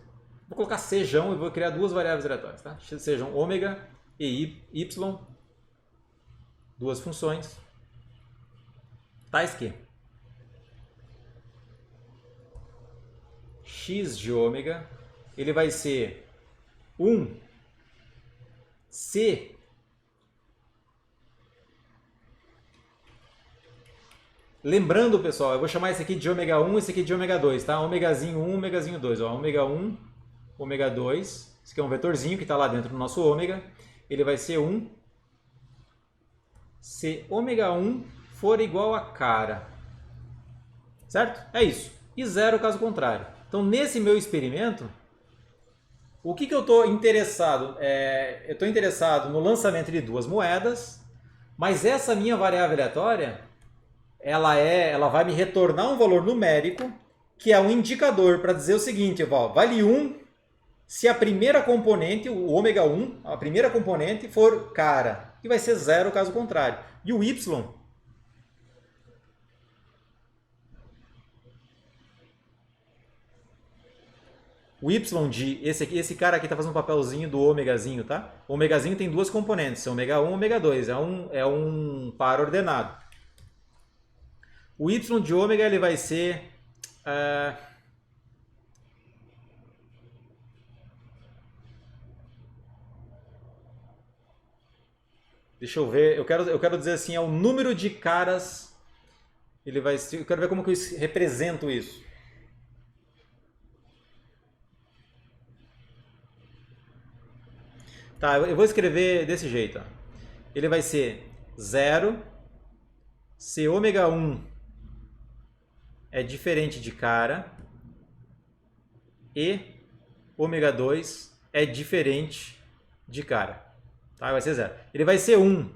Vou colocar sejam e vou criar duas variáveis aleatórias. Tá? Sejam ômega e y, duas funções, tais que x de ômega ele vai ser 1 se lembrando, pessoal, eu vou chamar esse aqui de ômega 1 e esse aqui de ômega 2, tá? Ômegazinho 1, ômegazinho 2, ó, ômega 1, ômega 2, esse aqui é um vetorzinho que está lá dentro do nosso ômega, ele vai ser 1 se ômega 1 for igual a cara, certo? É isso, e 0 caso contrário. Então, nesse meu experimento, o que eu estou interessado? Eu estou interessado no lançamento de duas moedas, mas essa minha variável aleatória, ela vai me retornar um valor numérico, que é um indicador para dizer o seguinte, vale 1 se a primeira componente, o ômega 1, a primeira componente for cara, e vai ser 0 caso contrário. E o y, de esse cara aqui está fazendo um papelzinho do ômegazinho, tá? O ômegazinho tem duas componentes, ômega 1 e ômega 2, é um par ordenado. O y de ômega ele vai ser deixa eu ver, eu quero dizer assim, é o número de caras, eu quero ver como que eu represento isso. Tá, eu vou escrever desse jeito. Ó. Ele vai ser 0 se ômega 1 é diferente de cara e ômega 2 é diferente de cara. Tá? Vai ser 0. Ele vai ser 1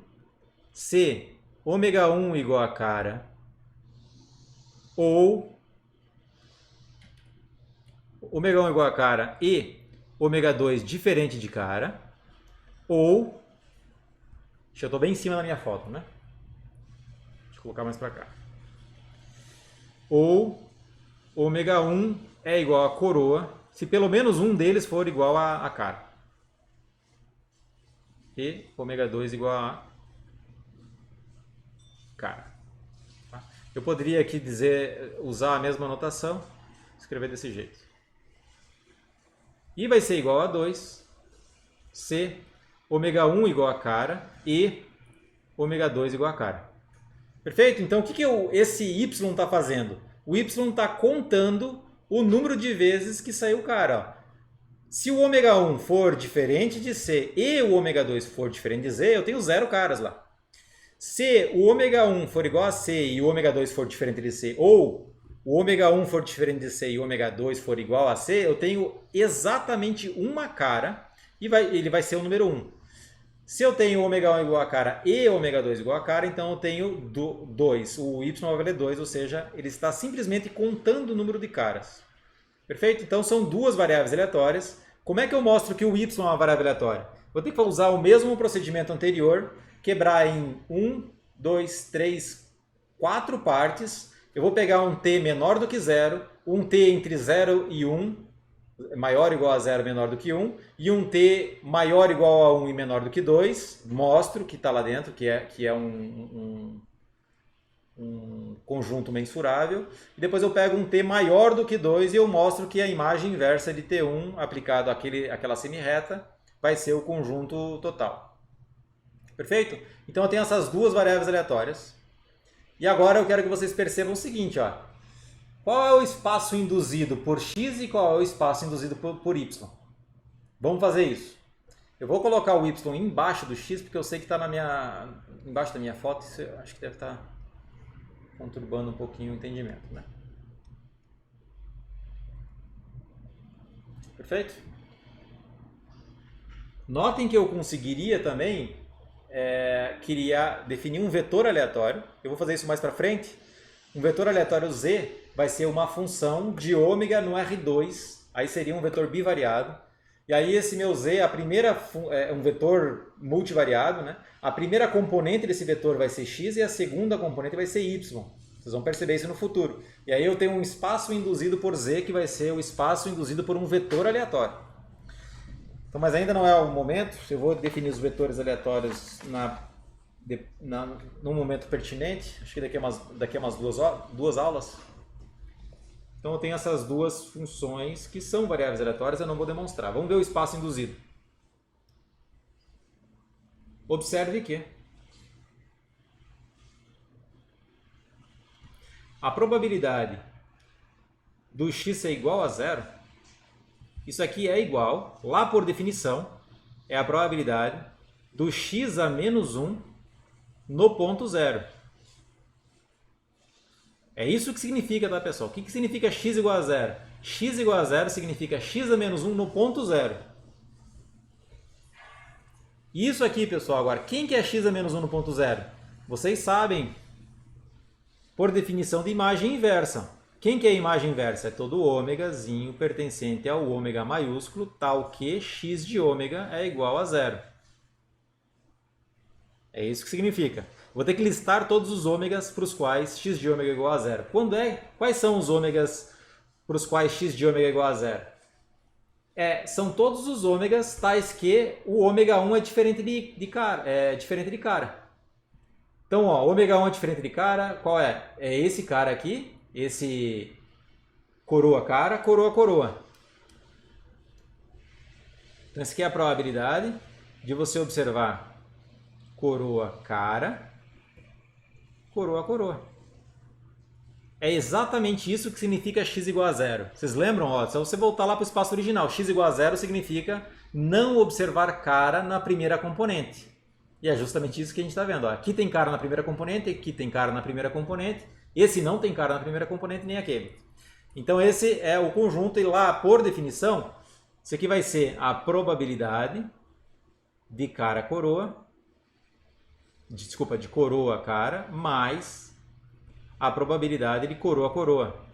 se ômega 1 igual a cara ou ômega 1 igual a cara e ômega 2 diferente de cara, ou, eu estou bem em cima da minha foto, né? Deixa eu colocar mais para cá. Ou ômega 1 é igual a coroa, se pelo menos um deles for igual a cara. E ômega 2 igual a cara. Eu poderia aqui usar a mesma notação, escrever desse jeito. E vai ser igual a 2 se ômega 1 igual a cara e ômega 2 igual a cara. Perfeito? Então, o que esse y está fazendo? O y está contando o número de vezes que saiu cara. Ó. Se o ômega 1 for diferente de C e o ômega 2 for diferente de Z, eu tenho 0 caras lá. Se o ômega 1 for igual a C e o ômega 2 for diferente de C, ou o ômega 1 for diferente de C e o ômega 2 for igual a C, eu tenho exatamente uma cara e ele vai ser o número 1. Se eu tenho ômega 1 igual a cara e ômega 2 igual a cara, então eu tenho 2. O y vai valer 2, ou seja, ele está simplesmente contando o número de caras. Perfeito? Então são duas variáveis aleatórias. Como é que eu mostro que o y é uma variável aleatória? Vou ter que usar o mesmo procedimento anterior, quebrar em 1, 2, 3, 4 partes. Eu vou pegar um t menor do que 0, um t entre 0 e 1, maior ou igual a 0, menor do que 1, e um t maior ou igual a 1 e menor do que 2. Mostro que está lá dentro, que é um conjunto mensurável. E depois eu pego um t maior do que 2 e eu mostro que a imagem inversa de t1 aplicado àquela semirreta vai ser o conjunto total. Perfeito? Então eu tenho essas duas variáveis aleatórias. E agora eu quero que vocês percebam o seguinte, ó. Qual é o espaço induzido por x e qual é o espaço induzido por y? Vamos fazer isso. Eu vou colocar o y embaixo do x, porque eu sei que está embaixo da minha foto. Isso eu acho que deve estar conturbando um pouquinho o entendimento, né? Perfeito? Notem que eu conseguiria também queria definir um vetor aleatório. Eu vou fazer isso mais para frente. Um vetor aleatório z vai ser uma função de ômega no R2. Aí seria um vetor bivariado. E aí esse meu z, é um vetor multivariado, né? A primeira componente desse vetor vai ser x e a segunda componente vai ser y. Vocês vão perceber isso no futuro. E aí eu tenho um espaço induzido por z que vai ser o espaço induzido por um vetor aleatório. Então, mas ainda não é o momento. Eu vou definir os vetores aleatórios num momento pertinente. Acho que daqui a umas duas aulas. Então eu tenho essas duas funções que são variáveis aleatórias, eu não vou demonstrar. Vamos ver o espaço induzido. Observe que a probabilidade do x ser igual a zero, isso aqui é igual, lá por definição, é a probabilidade do x a menos 1 no ponto zero. É isso que significa, tá, pessoal? O que significa x igual a zero? X igual a zero significa x a menos 1 no ponto zero. Isso aqui, pessoal, agora, quem que é x a menos 1 no ponto zero? Vocês sabem, por definição de imagem inversa. Quem que é a imagem inversa? É todo ômegazinho pertencente ao ômega maiúsculo, tal que x de ômega é igual a zero. É isso que significa. Vou ter que listar todos os ômegas para os quais x de ômega é igual a zero. Quais são os ômegas para os quais x de ômega é igual a zero? São todos os ômegas tais que o ômega 1 é diferente de cara. Então, ó, ômega 1 é diferente de cara. Qual é? É esse cara aqui. Esse coroa cara, coroa coroa. Então, essa aqui é a probabilidade de você observar coroa cara, coroa coroa. É exatamente isso que significa x igual a zero. Vocês lembram? Ó, se você voltar lá para o espaço original, x igual a zero significa não observar cara na primeira componente. E é justamente isso que a gente está vendo. Ó. Aqui tem cara na primeira componente, aqui tem cara na primeira componente, esse não tem cara na primeira componente, nem aquele. Então esse é o conjunto, e lá, por definição, isso aqui vai ser a probabilidade de cara coroa, de coroa cara, mais a probabilidade de coroa coroa.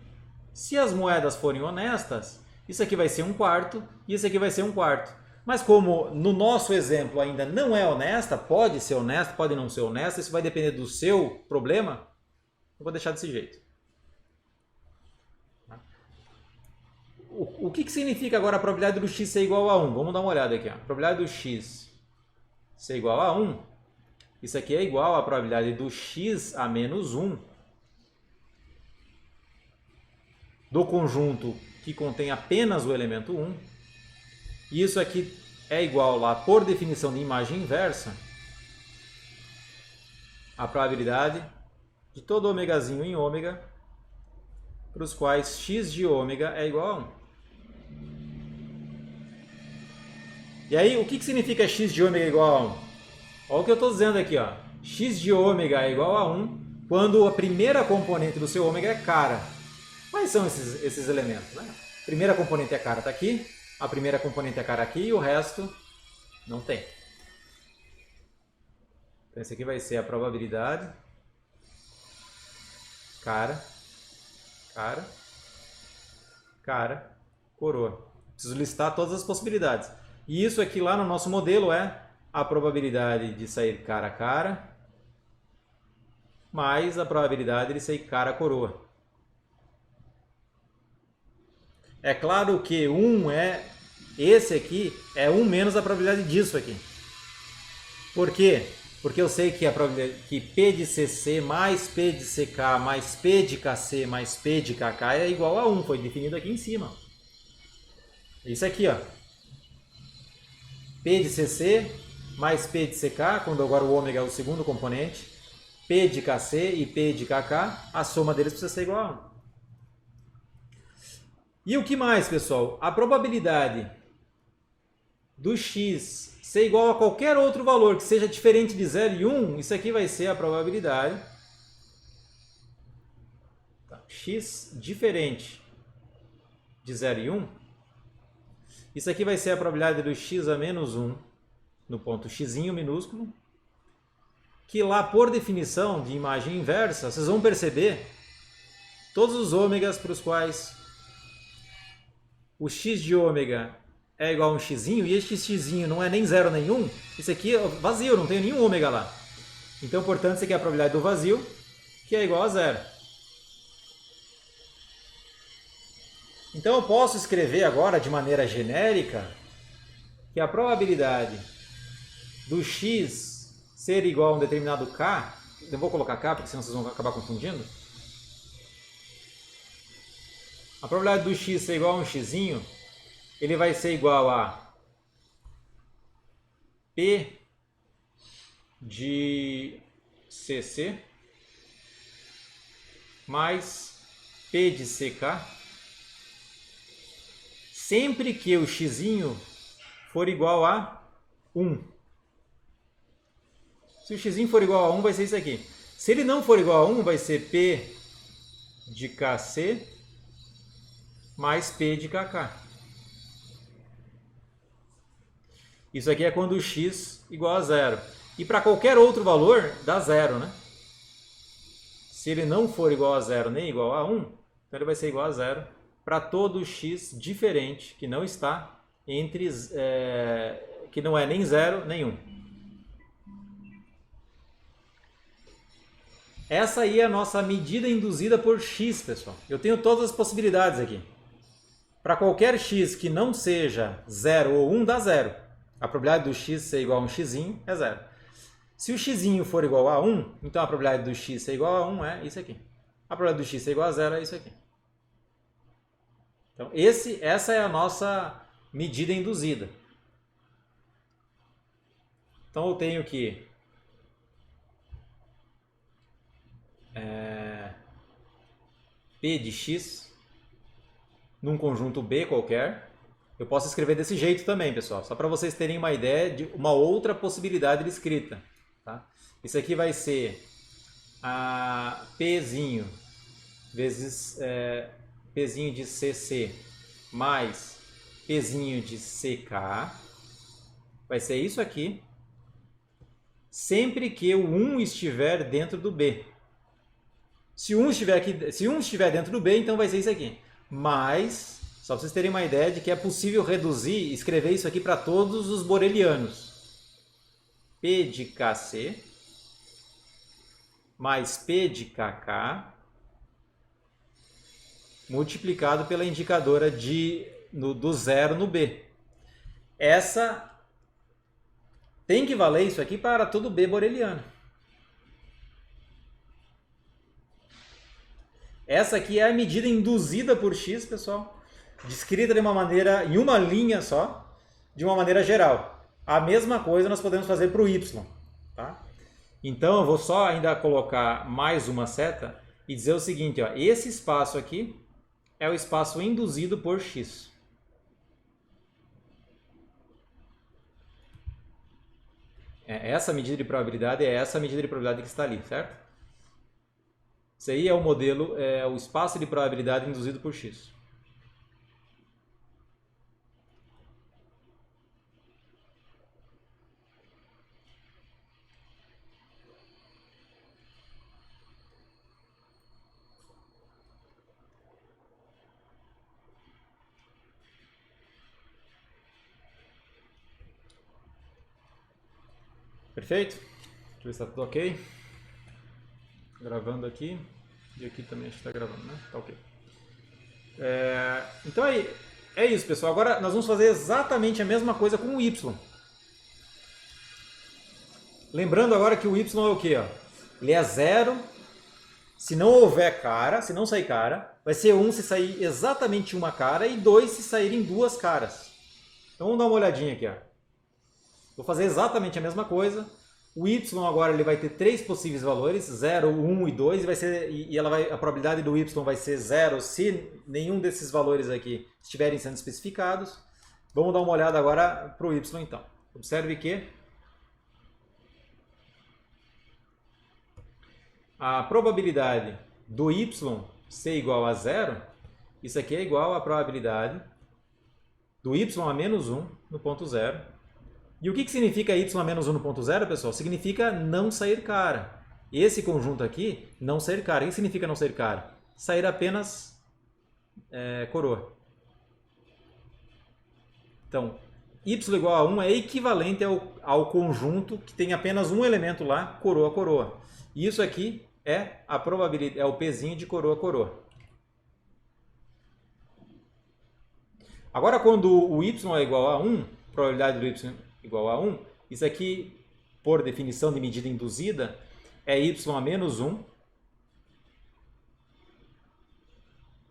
Se as moedas forem honestas, isso aqui vai ser 1/4 e isso aqui vai ser 1/4. Mas como no nosso exemplo ainda não é honesta, pode ser honesta, pode não ser honesta, isso vai depender do seu problema, eu vou deixar desse jeito. O que significa agora a probabilidade do x ser igual a 1? Vamos dar uma olhada aqui. Ó. A probabilidade do x ser igual a 1, isso aqui é igual à probabilidade do x a menos 1 do conjunto que contém apenas o elemento 1. E isso aqui é igual lá, por definição de imagem inversa, a probabilidade de todo ômegazinho em ômega, para os quais x de ômega é igual a 1. E aí, o que significa x de ômega igual a 1? Olha o que eu estou dizendo aqui. Ó. X de ômega é igual a 1 quando a primeira componente do seu ômega é cara. Quais são esses elementos? Né? A primeira componente é cara, está aqui. A primeira componente é cara aqui e o resto não tem. Então, esse aqui vai ser a probabilidade cara, cara, cara, coroa. Preciso listar todas as possibilidades. E isso aqui lá no nosso modelo é a probabilidade de sair cara a cara mais a probabilidade de sair cara a coroa. É claro que 1 é... Esse aqui é 1 menos a probabilidade disso aqui. Por quê? Porque eu sei que a probabilidade que P de CC mais P de CK mais P de KC mais P de KK é igual a 1. Foi definido aqui em cima. Isso aqui, ó. P de CC mais P de CK, quando agora o ômega é o segundo componente. P de KC e P de KK, a soma deles precisa ser igual a 1. E o que mais, pessoal? A probabilidade do x ser igual a qualquer outro valor que seja diferente de 0 e 1, isso aqui vai ser a probabilidade x diferente de 0 e 1. Isso aqui vai ser a probabilidade do x a menos 1 no ponto x minúsculo, que lá por definição de imagem inversa, vocês vão perceber todos os ômegas para os quais o x de ômega é igual a um x, e este x não é nem 0 nem 1, isso aqui é vazio, não tem nenhum ômega lá. Então, portanto, isso aqui é a probabilidade do vazio, que é igual a 0. Então, eu posso escrever agora, de maneira genérica, que a probabilidade do x ser igual a um determinado k, eu vou colocar k, porque senão vocês vão acabar confundindo. A probabilidade do x ser igual a um x, ele vai ser igual a P de CC mais P de CK, sempre que o x for igual a 1. Se o x for igual a 1, vai ser isso aqui. Se ele não for igual a 1, vai ser P de KC mais P de KK. Isso aqui é quando o x igual a 0. E para qualquer outro valor, dá 0, né? Se ele não for igual a 0 nem igual a 1, então ele vai ser igual a 0 para todo x diferente, que não está entre... que não é nem 0 nem 1. Essa aí é a nossa medida induzida por x, pessoal. Eu tenho todas as possibilidades aqui. Para qualquer x que não seja 0 ou 1, dá 0. A probabilidade do x ser igual a um x é 0. Se o x for igual a 1, então a probabilidade do x ser igual a 1 é isso aqui. A probabilidade do x ser igual a 0 é isso aqui. Então, essa é a nossa medida induzida. Então, eu tenho que P de x num conjunto B qualquer. Eu posso escrever desse jeito também, pessoal, só para vocês terem uma ideia de uma outra possibilidade de escrita. Tá? Isso aqui vai ser a Pzinho vezes Pzinho de CC mais Pzinho de CK. Vai ser isso aqui, sempre que o 1 estiver dentro do B. Se 1 estiver dentro do B, então vai ser isso aqui. Mas, só para vocês terem uma ideia de que é possível reduzir e escrever isso aqui para todos os borelianos. P de KC mais P de KK multiplicado pela indicadora do zero no B. Essa tem que valer isso aqui para todo B boreliano. Essa aqui é a medida induzida por x, pessoal, descrita de uma maneira, em uma linha só, de uma maneira geral. A mesma coisa nós podemos fazer para o y. Tá? Então eu vou só ainda colocar mais uma seta e dizer o seguinte, ó, esse espaço aqui é o espaço induzido por x. Essa medida de probabilidade é essa medida de probabilidade que está ali, certo? Isso aí é o modelo, é o espaço de probabilidade induzido por x. Perfeito? Deixa eu ver se está tudo ok. Gravando aqui. E aqui também acho que está gravando, né? Tá ok. Então é isso, pessoal. Agora nós vamos fazer exatamente a mesma coisa com o y. Lembrando agora que o y é o quê? Ó? Ele é 0 se não houver cara, se não sair cara. Vai ser 1 se sair exatamente uma cara e 2 se saírem duas caras. Então vamos dar uma olhadinha aqui. Ó. Vou fazer exatamente a mesma coisa. O y agora ele vai ter três possíveis valores, 0, 1 e 2, a probabilidade do y vai ser 0 se nenhum desses valores aqui estiverem sendo especificados. Vamos dar uma olhada agora para o y então. Observe que a probabilidade do y ser igual a 0, isso aqui é igual à probabilidade do y a menos 1 no ponto 0. E o que significa y a menos 1 no ponto 0, pessoal? Significa não sair cara. Esse conjunto aqui, não sair cara. O que significa não sair cara? Sair apenas coroa. Então, y igual a 1 é equivalente ao conjunto que tem apenas um elemento lá, coroa, coroa. E isso aqui é a probabilidade, é o Pzinho de coroa, coroa. Agora, quando o y é igual a 1, probabilidade do y igual a 1, isso aqui, por definição de medida induzida, é y a menos 1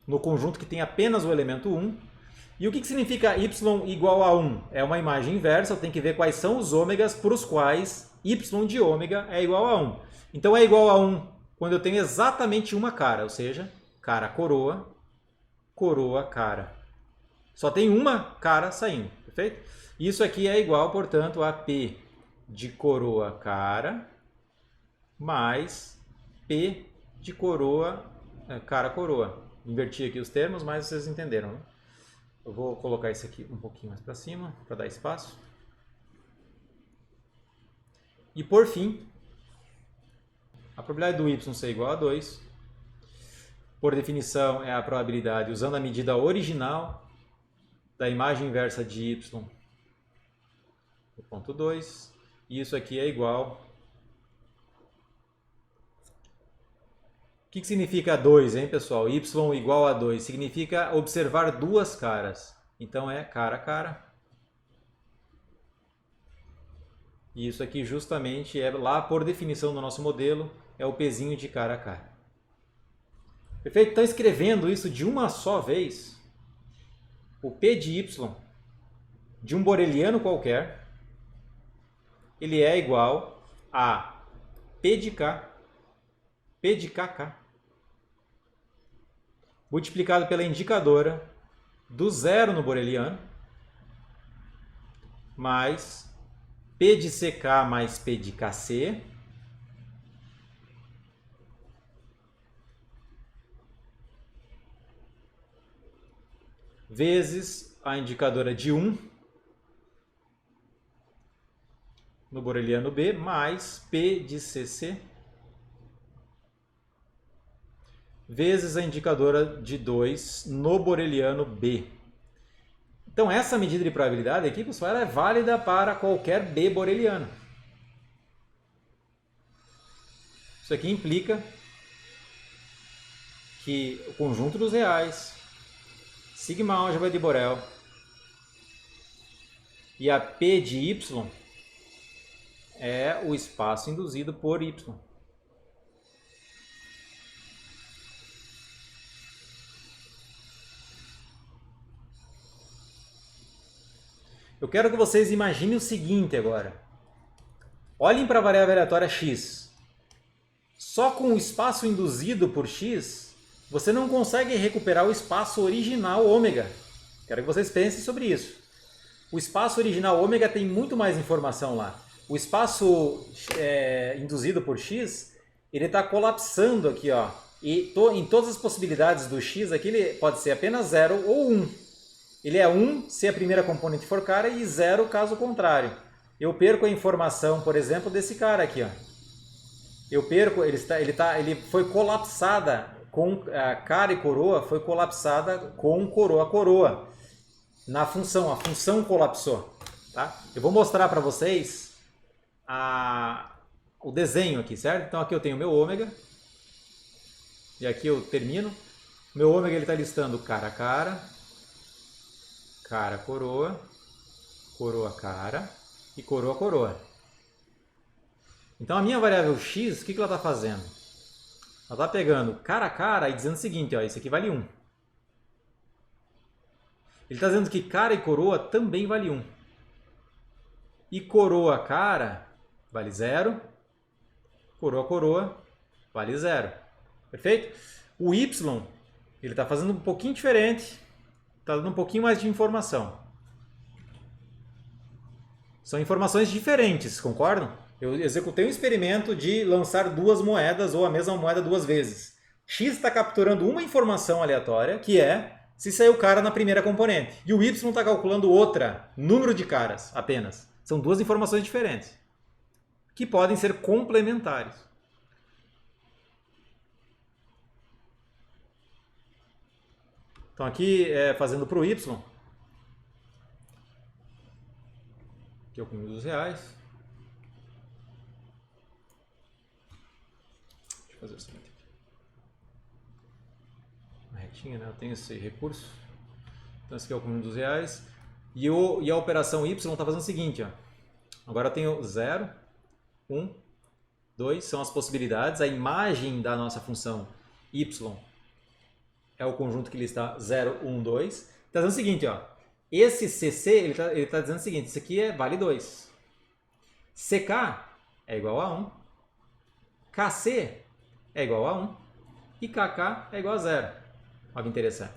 no conjunto que tem apenas o elemento 1. E o que significa y igual a 1? É uma imagem inversa, eu tenho que ver quais são os ômegas para os quais y de ômega é igual a 1. Então é igual a 1 quando eu tenho exatamente uma cara, ou seja, cara, coroa, coroa, cara. Só tem uma cara saindo, perfeito? Isso aqui é igual, portanto, a P de coroa cara mais P de coroa cara coroa. Inverti aqui os termos, mas vocês entenderam, né? Eu vou colocar isso aqui um pouquinho mais para cima, para dar espaço. E por fim, a probabilidade do y ser igual a 2, por definição, é a probabilidade, usando a medida original da imagem inversa de y no ponto 2, e isso aqui é igual. O que significa 2, hein, pessoal? Y igual a 2 significa observar duas caras. Então é cara a cara. E isso aqui justamente é lá, por definição do nosso modelo, é o Pzinho de cara a cara. Perfeito? Então, escrevendo isso de uma só vez, o P de y de um boreliano qualquer, ele é igual a P de K, P de KK, multiplicado pela indicadora do zero no boreliano, mais P de CK mais P de KC vezes a indicadora de 1 no boreliano B mais P de CC vezes a indicadora de 2 no boreliano B. Então essa medida de probabilidade aqui, pessoal, ela é válida para qualquer B boreliano. Isso aqui implica que o conjunto dos reais, sigma álgebra de Borel e a P de Y é o espaço induzido por Y. Eu quero que vocês imaginem o seguinte agora. Olhem para a variável aleatória x. Só com o espaço induzido por x, você não consegue recuperar o espaço original ômega. Quero que vocês pensem sobre isso. O espaço original ômega tem muito mais informação lá. O espaço induzido por x, ele está colapsando aqui, ó. E em todas as possibilidades do x aqui, ele pode ser apenas 0 ou 1. Ele é 1 se a primeira componente for cara e 0 caso contrário. Eu perco a informação, por exemplo, desse cara aqui, ó. Eu perco, ele foi colapsada com a cara e coroa, foi colapsada com coroa. Na função, a função colapsou. Tá? Eu vou mostrar para vocês o desenho aqui, certo? Então aqui eu tenho meu ômega. E aqui eu termino. Meu ômega ele está listando cara a cara, cara coroa, coroa cara e coroa coroa. Então a minha variável x, o que ela está fazendo? Ela está pegando cara a cara e dizendo o seguinte, ó, isso aqui vale 1. Ele está dizendo que cara e coroa também vale 1. E coroa cara vale 0, coroa coroa vale 0. Perfeito? O y, ele está fazendo um pouquinho diferente, está dando um pouquinho mais de informação. São informações diferentes, concordam? Eu executei um experimento de lançar duas moedas ou a mesma moeda duas vezes. X está capturando uma informação aleatória, que é se saiu cara na primeira componente. E o Y está calculando outra, número de caras apenas. São duas informações diferentes, que podem ser complementares. Então aqui, fazendo para o Y, que é o cúmulo dos reais. Deixa eu fazer o seguinte aqui. Uma retinha, né? Eu tenho esse recurso. Então esse aqui é o cúmulo dos reais. E a operação Y está fazendo o seguinte, ó. Agora eu tenho 0, 1, 2, são as possibilidades. A imagem da nossa função Y é o conjunto que lista 0, 1, 2. Está dizendo o seguinte, ó. Esse CC, ele tá dizendo o seguinte, isso aqui vale 2. CK é igual a 1. KC é igual a 1. E KK é igual a 0. Olha que interessante.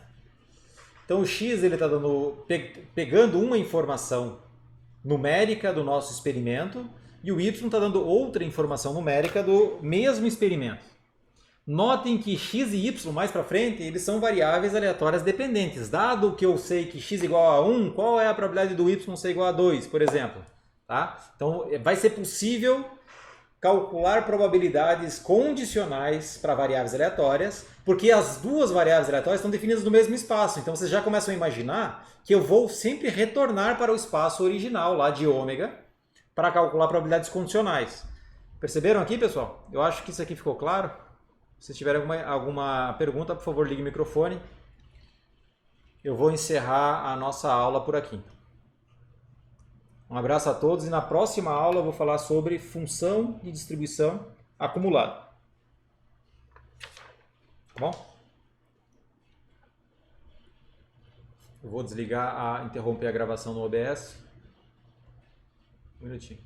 Então o X está pegando uma informação numérica do nosso experimento e o Y está dando outra informação numérica do mesmo experimento. Notem que x e y mais para frente, eles são variáveis aleatórias dependentes. Dado que eu sei que x é igual a 1, qual é a probabilidade do y ser igual a 2, por exemplo? Tá? Então, vai ser possível calcular probabilidades condicionais para variáveis aleatórias, porque as duas variáveis aleatórias estão definidas no mesmo espaço. Então, vocês já começam a imaginar que eu vou sempre retornar para o espaço original, lá de ômega, para calcular probabilidades condicionais. Perceberam aqui, pessoal? Eu acho que isso aqui ficou claro. Se tiverem alguma pergunta, por favor, ligue o microfone. Eu vou encerrar a nossa aula por aqui. Um abraço a todos e na próxima aula eu vou falar sobre função de distribuição acumulada. Tá bom? Eu vou interromper a gravação no OBS. Um minutinho.